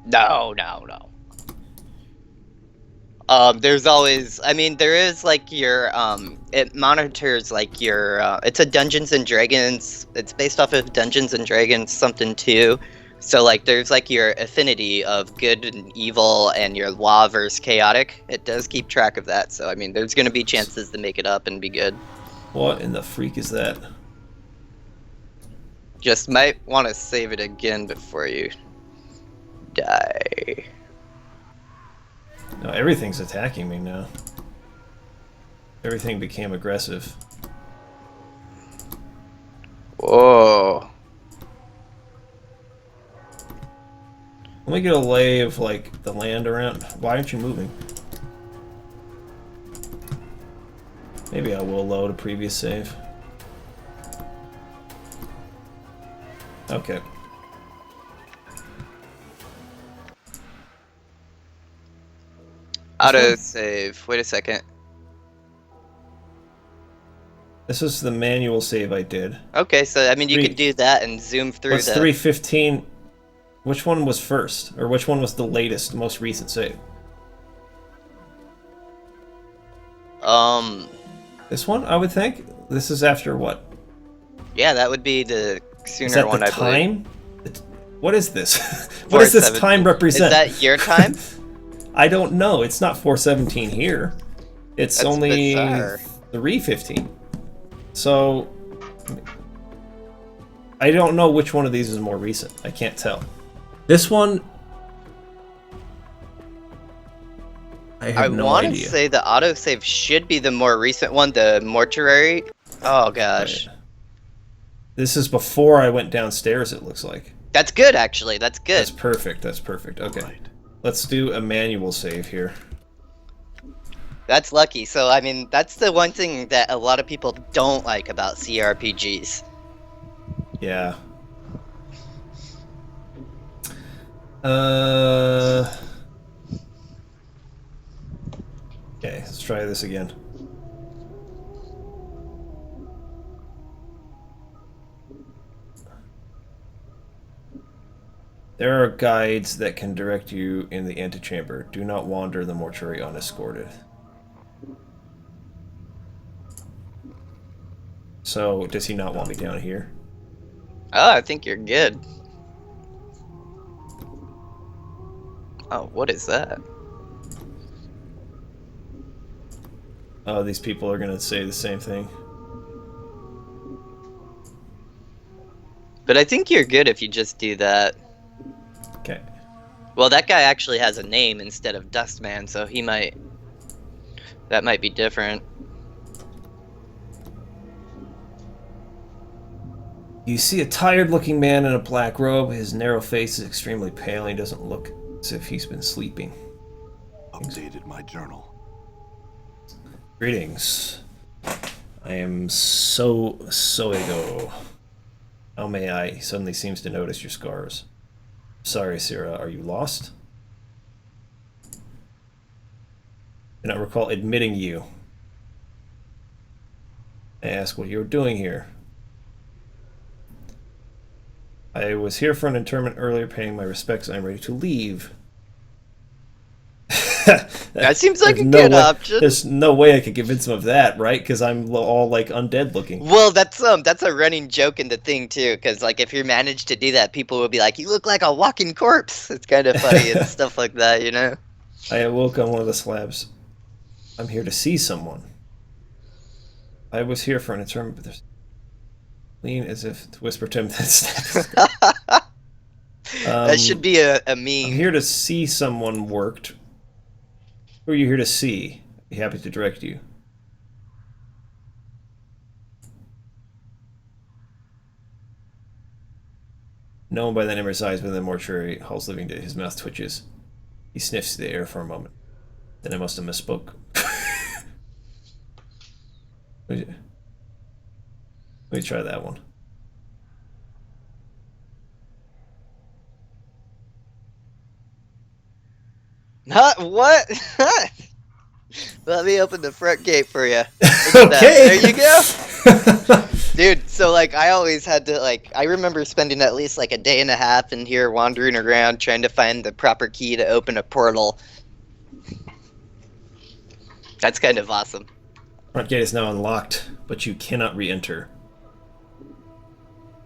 B: No. There's always, I mean, there is like your, it monitors like your, it's a Dungeons and Dragons, it's based off of Dungeons and Dragons something too. So like there's like your affinity of good and evil and your law versus chaotic. It does keep track of that. So I mean, there's going to be chances to make it up and be good.
A: What in the freak is that?
B: Just might want to save it again before you die.
A: No, everything's attacking me now. Everything became aggressive.
B: Whoa.
A: Let me get a lay of like the land around. Why aren't you moving? Maybe I will load a previous save. Okay.
B: Auto save. Wait a second.
A: This is the manual save I did.
B: Okay, so I mean, you could do that and zoom through
A: What's
B: the.
A: 315? Which one was first? Or which one was the latest, most recent save? This one, I would think? This is after what?
B: Yeah, that would be the sooner
A: Is that
B: one,
A: the
B: I believe.
A: time? What is this? What does this time represent?
B: Is that your time?
A: I don't know. It's not 417 here. It's
B: That's
A: only
B: bizarre.
A: 315. So I don't know which one of these is more recent. I can't tell. This one, I have no
B: want to
A: idea.
B: say the autosave should be the more recent one, the mortuary. Oh gosh.
A: Right. This is before I went downstairs, it looks like.
B: That's good, actually. That's good.
A: That's perfect. That's perfect. Okay.
D: Right.
A: Let's do a manual save here.
B: That's lucky. So, I mean, that's the one thing that a lot of people don't like about CRPGs.
A: Yeah. Okay, let's try this again. There are guides that can direct you in the antechamber. Do not wander the mortuary unescorted. So, does he not want me down here?
B: Oh, I think you're good. Oh, what is that?
A: Oh, these people are gonna say the same thing.
B: But I think you're good if you just do that.
A: Okay.
B: Well, that guy actually has a name instead of Dustman, so he might... That might be different.
A: You see a tired-looking man in a black robe. His narrow face is extremely pale, and he doesn't look as if he's been sleeping.
D: Updated my journal.
A: Greetings. I am Soego. How may I? He suddenly seems to notice your scars. Sorry, Sira. Are you lost? I cannot recall admitting you. I ask what you were doing here. I was here for an interment earlier, paying my respects. I'm ready to leave.
B: That seems like a
A: no
B: good
A: way,
B: option.
A: There's no way I could convince him of that, right? Because I'm all like undead looking.
B: Well, that's a running joke in the thing too, because like if you manage to do that, people will be like, "You look like a walking corpse." It's kind of funny and stuff like that, you know.
A: I awoke on one of the slabs. I'm here to see someone. I was here for an interment, but there's lean as if to whisper to him that
B: That should be a
A: I'm
B: meme.
A: here to see someone worked. Who are you here to see? I'd be happy to direct you. No one by the name resides within the mortuary hall's living day. His mouth twitches. He sniffs the air for a moment. Then I must have misspoke. Let me try that one.
B: Huh? What? Let me open the front gate for you. Look at that.
A: Okay.
B: There you go. Dude, so like I always had to like I remember spending at least like a day and a half in here wandering around trying to find the proper key to open a portal. That's kind of awesome.
A: Front gate is now unlocked, but you cannot re-enter.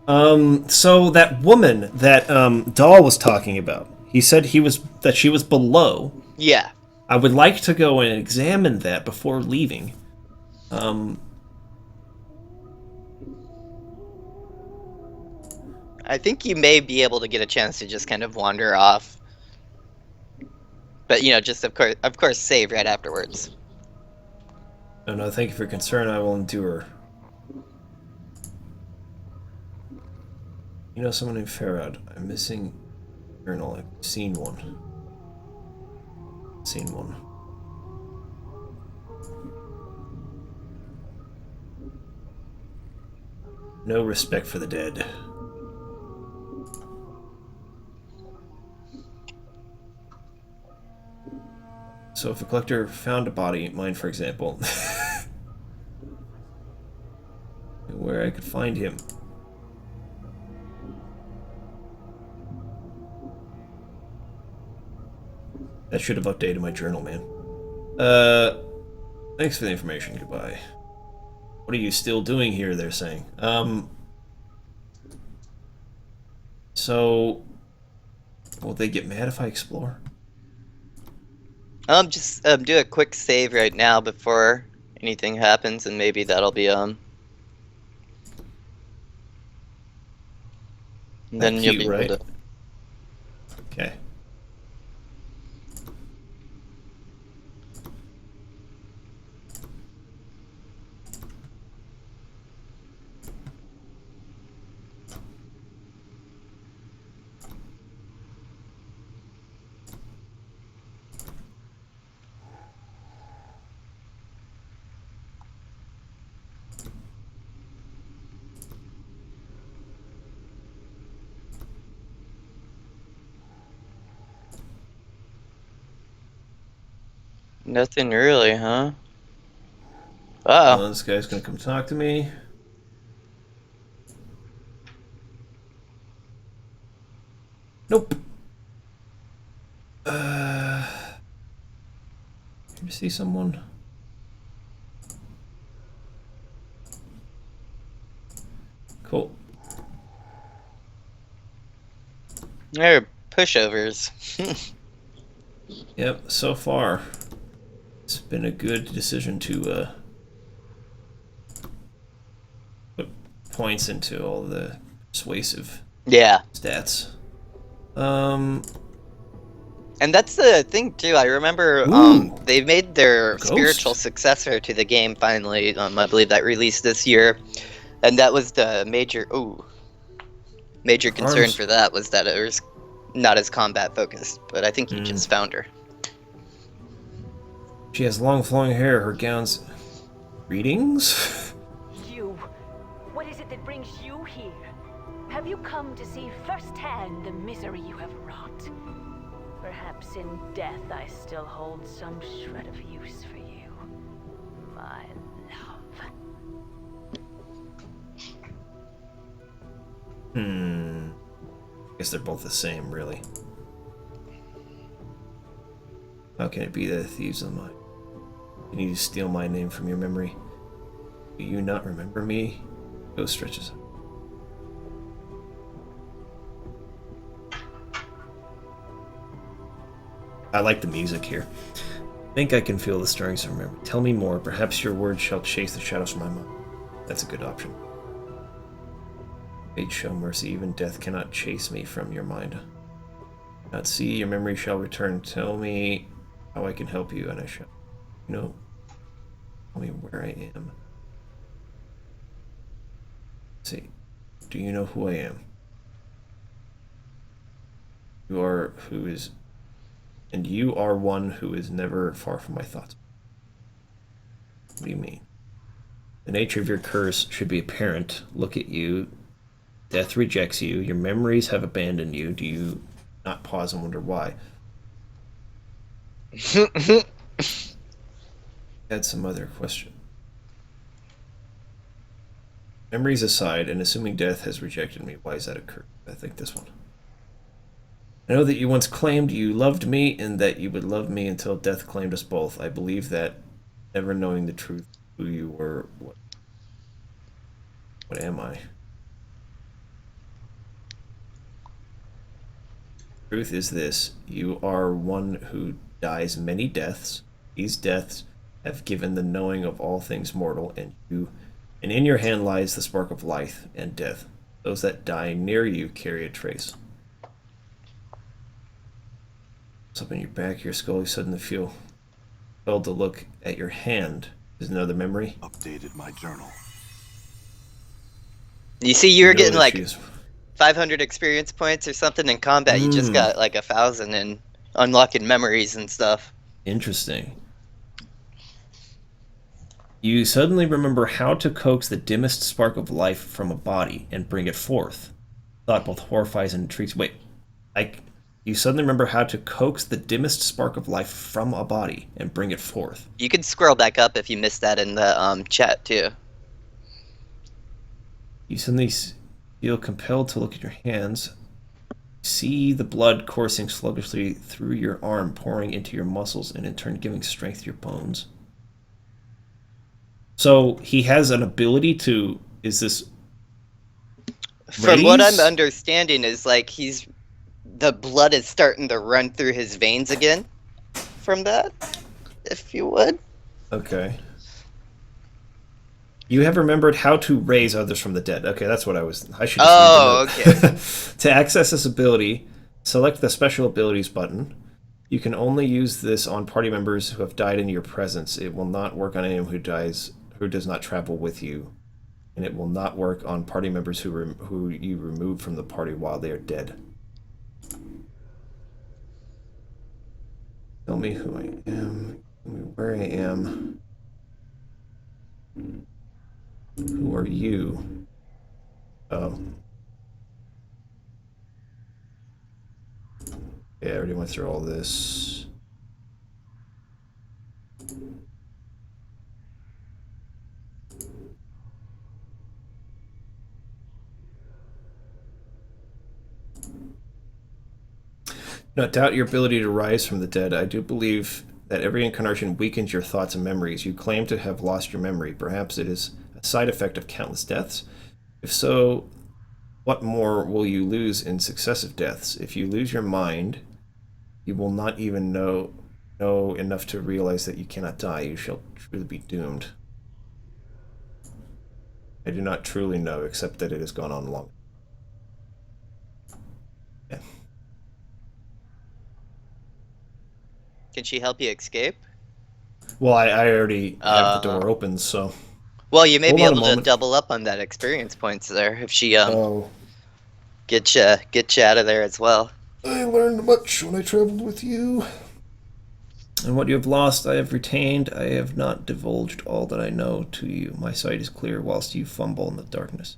A: So that woman that Dahl was talking about, he said that she was below.
B: Yeah.
A: I would like to go and examine that before leaving.
B: I think you may be able to get a chance to just kind of wander off. But you know, just of course save right afterwards.
A: Oh no, thank you for your concern. I will endure. You know someone named Farad. I'm missing journal. I've seen one. Seen one. No respect for the dead. So if a collector found a body, mine for example, where I could find him. That should have updated my journal, man. Thanks for the information. Goodbye. What are you still doing here, they're saying. So, will they get mad if I explore?
B: Just do a quick save right now before anything happens, and maybe that'll be then you'll be
A: right?
B: able to.
A: Okay.
B: Nothing really, huh? Oh.
A: This guy's gonna come talk to me. Nope. Here to see someone. Cool.
B: They're pushovers.
A: Yep, so far. It's been a good decision to put points into all the persuasive
B: Yeah.
A: stats.
B: And that's the thing too. I remember
A: Ooh.
B: they made their
A: Ghost.
B: spiritual successor to the game finally. I believe that released this year, and that was the major concern
A: Arms.
B: for that was that it was not as combat focused. But I think you just found her.
A: She has long flowing hair. Her gown's... Greetings?
E: You. What is it that brings you here? Have you come to see firsthand the misery you have wrought? Perhaps in death I still hold some shred of use for you, my love.
A: Guess they're both the same, really. How can it be that the thieves of mine? You need to steal my name from your memory. Do you not remember me? Ghost stretches out. I like the music here. I think I can feel the stirrings of memory. Tell me more. Perhaps your words shall chase the shadows from my mind. That's a good option. Fate show mercy. Even death cannot chase me from your mind. Not see, your memory shall return. Tell me how I can help you, and I shall. You know, tell me where I am. Let's see, do you know who I am? You are who is, and you are one who is never far from my thoughts. What do you mean? The nature of your curse should be apparent. Look at you. Death rejects you. Your memories have abandoned you. Do you not pause and wonder why? Add some other question. Memories aside, and assuming death has rejected me, why is that occurring? I think this one. I know that you once claimed you loved me and that you would love me until death claimed us both. I believe that, never knowing the truth, who you were, what am I? Truth is this: you are one who dies many deaths. These deaths have given the knowing of all things mortal, and in your hand lies the spark of life and death. Those that die near you carry a trace. It's up in your back, your skull. You suddenly feel compelled to look at your hand. Is another memory?
D: Updated my journal.
B: You see, you were getting like
A: She's
B: 500 experience points or something in combat. You just got like 1,000 in unlocking memories and stuff.
A: interesting. You suddenly remember how to coax the dimmest spark of life from a body and bring it forth. Thought both horrifies and intrigues. Wait, you suddenly remember how to coax the dimmest spark of life from a body and bring it forth.
B: You can scroll back up if you missed that in the chat too.
A: You suddenly feel compelled to look at your hands. See the blood coursing sluggishly through your arm, pouring into your muscles, and in turn giving strength to your bones. So he has an ability to... Is this...
B: From what I'm
A: raise?
B: understanding is like the blood is starting to run through his veins again from that, if you would.
A: Okay. You have remembered how to raise others from the dead. Okay, that's what I should just
B: Oh,
A: read the note.
B: okay.
A: To access this ability, select the Special Abilities button. You can only use this on party members who have died in your presence. It will not work on anyone who does not travel with you. And it will not work on party members who you remove from the party while they are dead. Tell me who I am, where I am. Who are you? Oh. Yeah, I already went through all this. Do not doubt your ability to rise from the dead. I do believe that every incarnation weakens your thoughts and memories. You claim to have lost your memory. Perhaps it is a side effect of countless deaths. If so, what more will you lose in successive deaths? If you lose your mind, you will not even know know enough to realize that you cannot die, you shall truly be doomed. I do not truly know, except that it has gone on long. Yeah.
B: Can she help you escape?
A: Well, I already have the door open, so...
B: Well, you may
A: Hold
B: be
A: on a
B: able to
A: moment.
B: double up on that experience points there if she
A: Oh,
B: get you out of there as well.
A: I learned much when I traveled with you. And what you have lost, I have retained. I have not divulged all that I know to you. My sight is clear whilst you fumble in the darkness.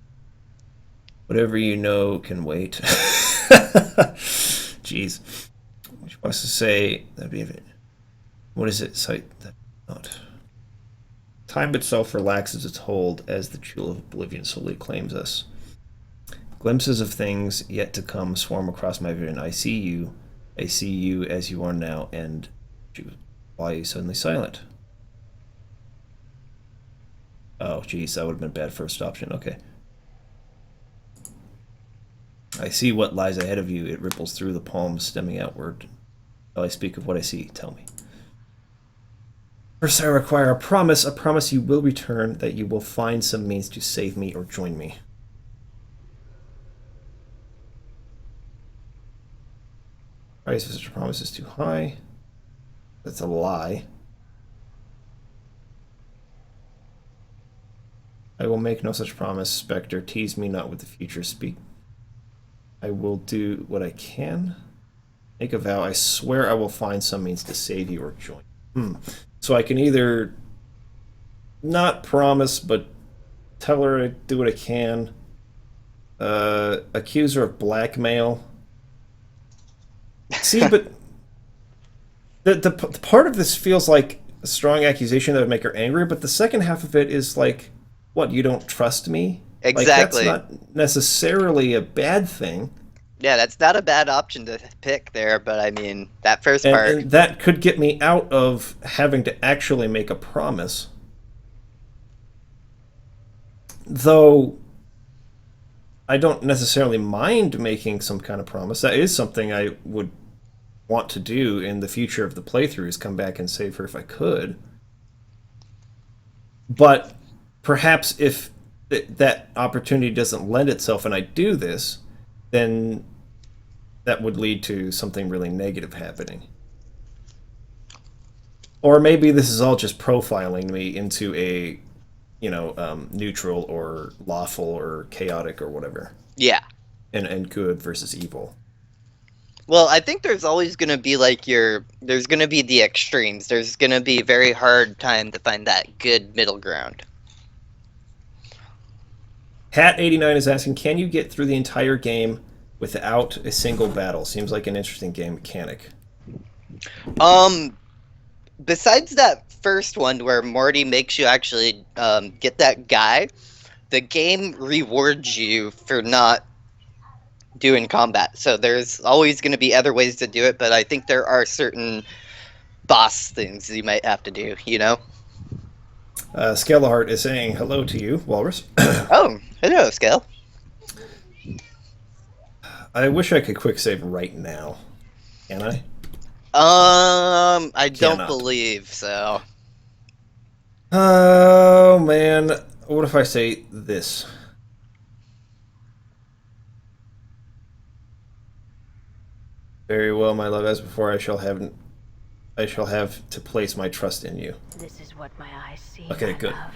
A: Whatever you know can wait. Jeez. What you supposed to say? That'd be it. What is it? Sight that not. Time itself relaxes its hold as the jewel of oblivion slowly claims us. Glimpses of things yet to come swarm across my vision. I see you as you are now, and why are you suddenly silent? Oh, geez, that would have been a bad first option. Okay. I see what lies ahead of you. It ripples through the palms, stemming outward. Shall I speak of what I see? Tell me. First, I require a promise you will return, that you will find some means to save me or join me. Price of such a promise is too high. That's a lie. I will make no such promise, Spectre. Tease me not with the future. Speak. I will do what I can. Make a vow. I swear I will find some means to save you or join. So I can either not promise, but tell her I do what I can. Accuse her of blackmail. See, but the part of this feels like a strong accusation that would make her angry, but the second half of it is like, what, you don't trust me?
B: Exactly.
A: Like, that's not necessarily a bad thing.
B: Yeah, that's not a bad option to pick there, but I mean, that first part...
A: And that could get me out of having to actually make a promise. Though, I don't necessarily mind making some kind of promise. That is something I would want to do in the future of the playthroughs, come back and save her if I could. But perhaps if that opportunity doesn't lend itself and I do this, then that would lead to something really negative happening. Or maybe this is all just profiling me into a, neutral or lawful or chaotic or whatever.
B: Yeah.
A: And good versus evil.
B: Well, I think there's always going to be there's going to be the extremes. There's going to be a very hard time to find that good middle ground.
A: Hat89 is asking, can you get through the entire game without a single battle? Seems like an interesting game mechanic.
B: Besides that first one where Morty makes you actually get that guy, the game rewards you for not doing combat. So there's always going to be other ways to do it, but I think there are certain boss things you might have to do,
A: Scalahart is saying hello to you, Walrus.
B: Oh, hello, Scale.
A: I wish I could quick save right now. Can I?
B: I don't
A: Cannot.
B: believe so.
A: Oh, man. What if I say this? Very well, my love. As before, I shall have to place my trust in you.
E: This is what my eyes see.
A: Okay,
E: my
A: good.
E: love.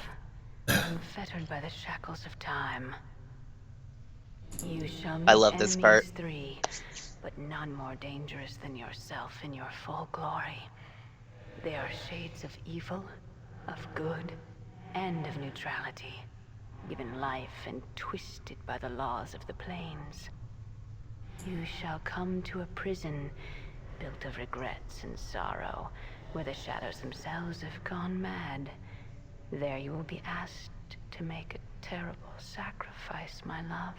E: I'm fettered by the shackles of time. You shall meet
B: I love this part.
E: enemies 3, but none more dangerous than yourself in your full glory. They are shades of evil, of good, and of neutrality, given life and twisted by the laws of the planes. You shall come to a prison built of regrets and sorrow, where the shadows themselves have gone mad. There you will be asked to make a terrible sacrifice, my love.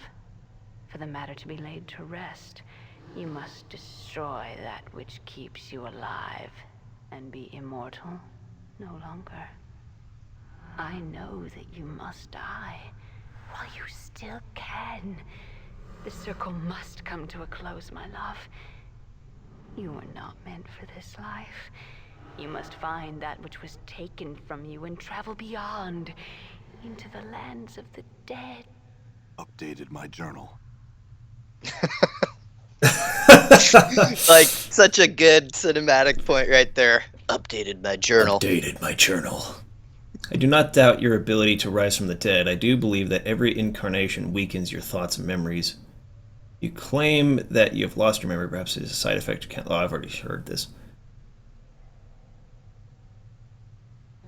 E: For the matter to be laid to rest, you must destroy that which keeps you alive, and be immortal no longer. I know that you must die, while you still can. The circle must come to a close, my love. You were not meant for this life. You must find that which was taken from you and travel beyond, into the lands of the dead.
D: Updated my journal.
B: Like, such a good cinematic point right there. Updated my journal.
A: Updated my journal. I do not doubt your ability to rise from the dead. I do believe that every incarnation weakens your thoughts and memories. You claim that you have lost your memory. Perhaps it is a side effect. Oh, I've already heard this.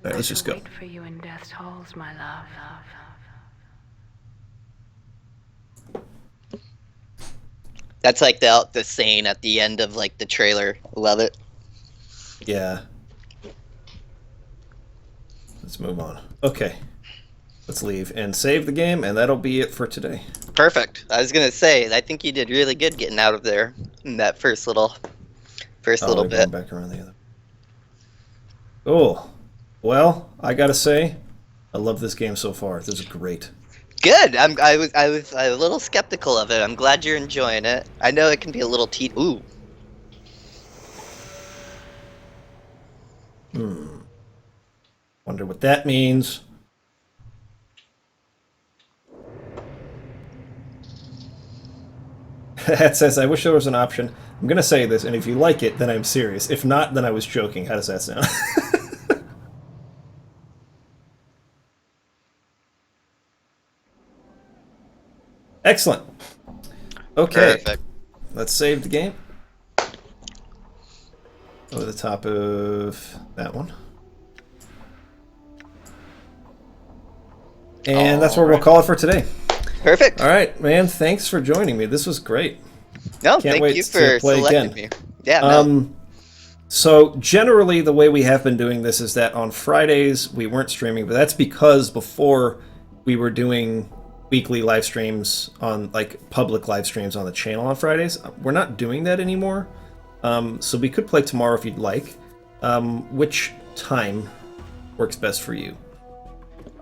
A: All right, let's just go.
E: Wait for you in death's halls, my love.
B: That's like the saying at the end of like the trailer. Love it.
A: Yeah. Let's move on. Okay. Let's leave and save the game, and that'll be it for today.
B: Perfect. I was gonna say, I think you did really good getting out of there in that first little
A: We're
B: bit.
A: going back around the other. Cool. Well, I gotta say, I love this game so far. This is great.
B: Good. I was a little skeptical of it. I'm glad you're enjoying it. I know it can be a little Ooh.
A: Wonder what that means. That says, I wish there was an option. I'm gonna say this, and if you like it, then I'm serious. If not, then I was joking. How does that sound? Excellent. Okay.
B: Perfect.
A: Let's save the game. Over the top of that one. And that's where we'll call it for today.
B: Perfect.
A: All right, man. Thanks for joining me. This was great.
B: No,
A: Can't
B: thank
A: wait
B: you
A: to
B: for
A: play
B: selecting
A: again.
B: me. Yeah. No.
A: So generally, the way we have been doing this is that on Fridays we weren't streaming, but that's because before we were doing weekly live streams on like public live streams on the channel on Fridays. We're not doing that anymore. So we could play tomorrow if you'd like. Which time works best for you?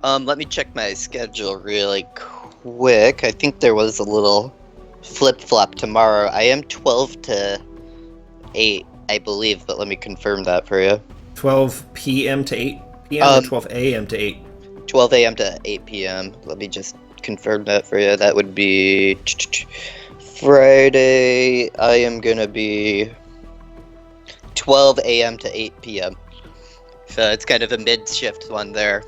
B: Let me check my schedule really quick. I think there was a little flip-flop tomorrow. I am 12 to 8, I believe, but let me confirm that for you.
A: 12 p.m. to 8 p.m. or 12 a.m. to 8?
B: 12 a.m. to 8 p.m. Let me just confirm that for you. That would be Friday. I am going to be 12 a.m. to 8 p.m. So it's kind of a mid-shift one there.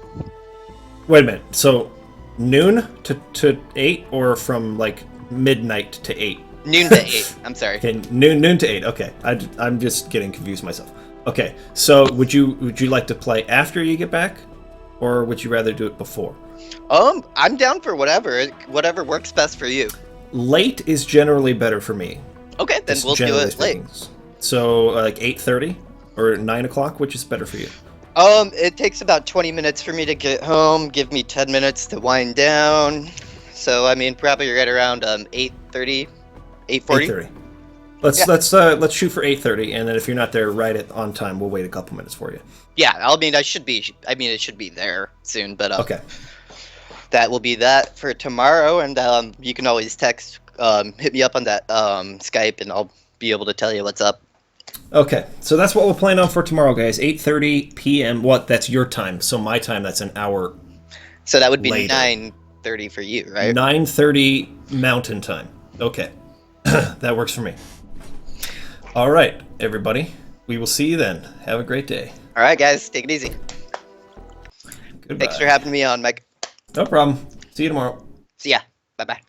A: Wait a minute. So noon to 8 or from like midnight to 8?
B: Noon to 8. I'm sorry.
A: Okay, noon to 8. Okay. I'm just getting confused myself. Okay. So would you like to play after you get back, or would you rather do it before?
B: I'm down for whatever works best for you.
A: Late is generally better for me.
B: Okay, then
A: just
B: we'll do
A: generally
B: it late.
A: speaking. So like 8:30 or 9 o'clock, which is better for you?
B: It takes about 20 minutes for me to get home, give me 10 minutes to wind down. So, I mean, probably right around 8:30, 8:40.
A: 8:30. Let's shoot for 8:30, and then if you're not there right on time, we'll wait a couple minutes for you.
B: Yeah, it should be there soon, but
A: Okay.
B: that will be that for tomorrow, and you can always text, hit me up on that Skype, and I'll be able to tell you what's up.
A: Okay, so that's what we'll plan on for tomorrow, guys. 8:30 p.m. What? That's your time. So my time, that's an hour.
B: So that would be
A: later.
B: 9:30 for you, right?
A: 9:30 Mountain Time. Okay, that works for me. All right, everybody. We will see you then. Have a great day.
B: All right, guys, take it easy.
A: Goodbye.
B: Thanks for having me on, Mike.
A: No problem. See you tomorrow.
B: See ya. Bye-bye.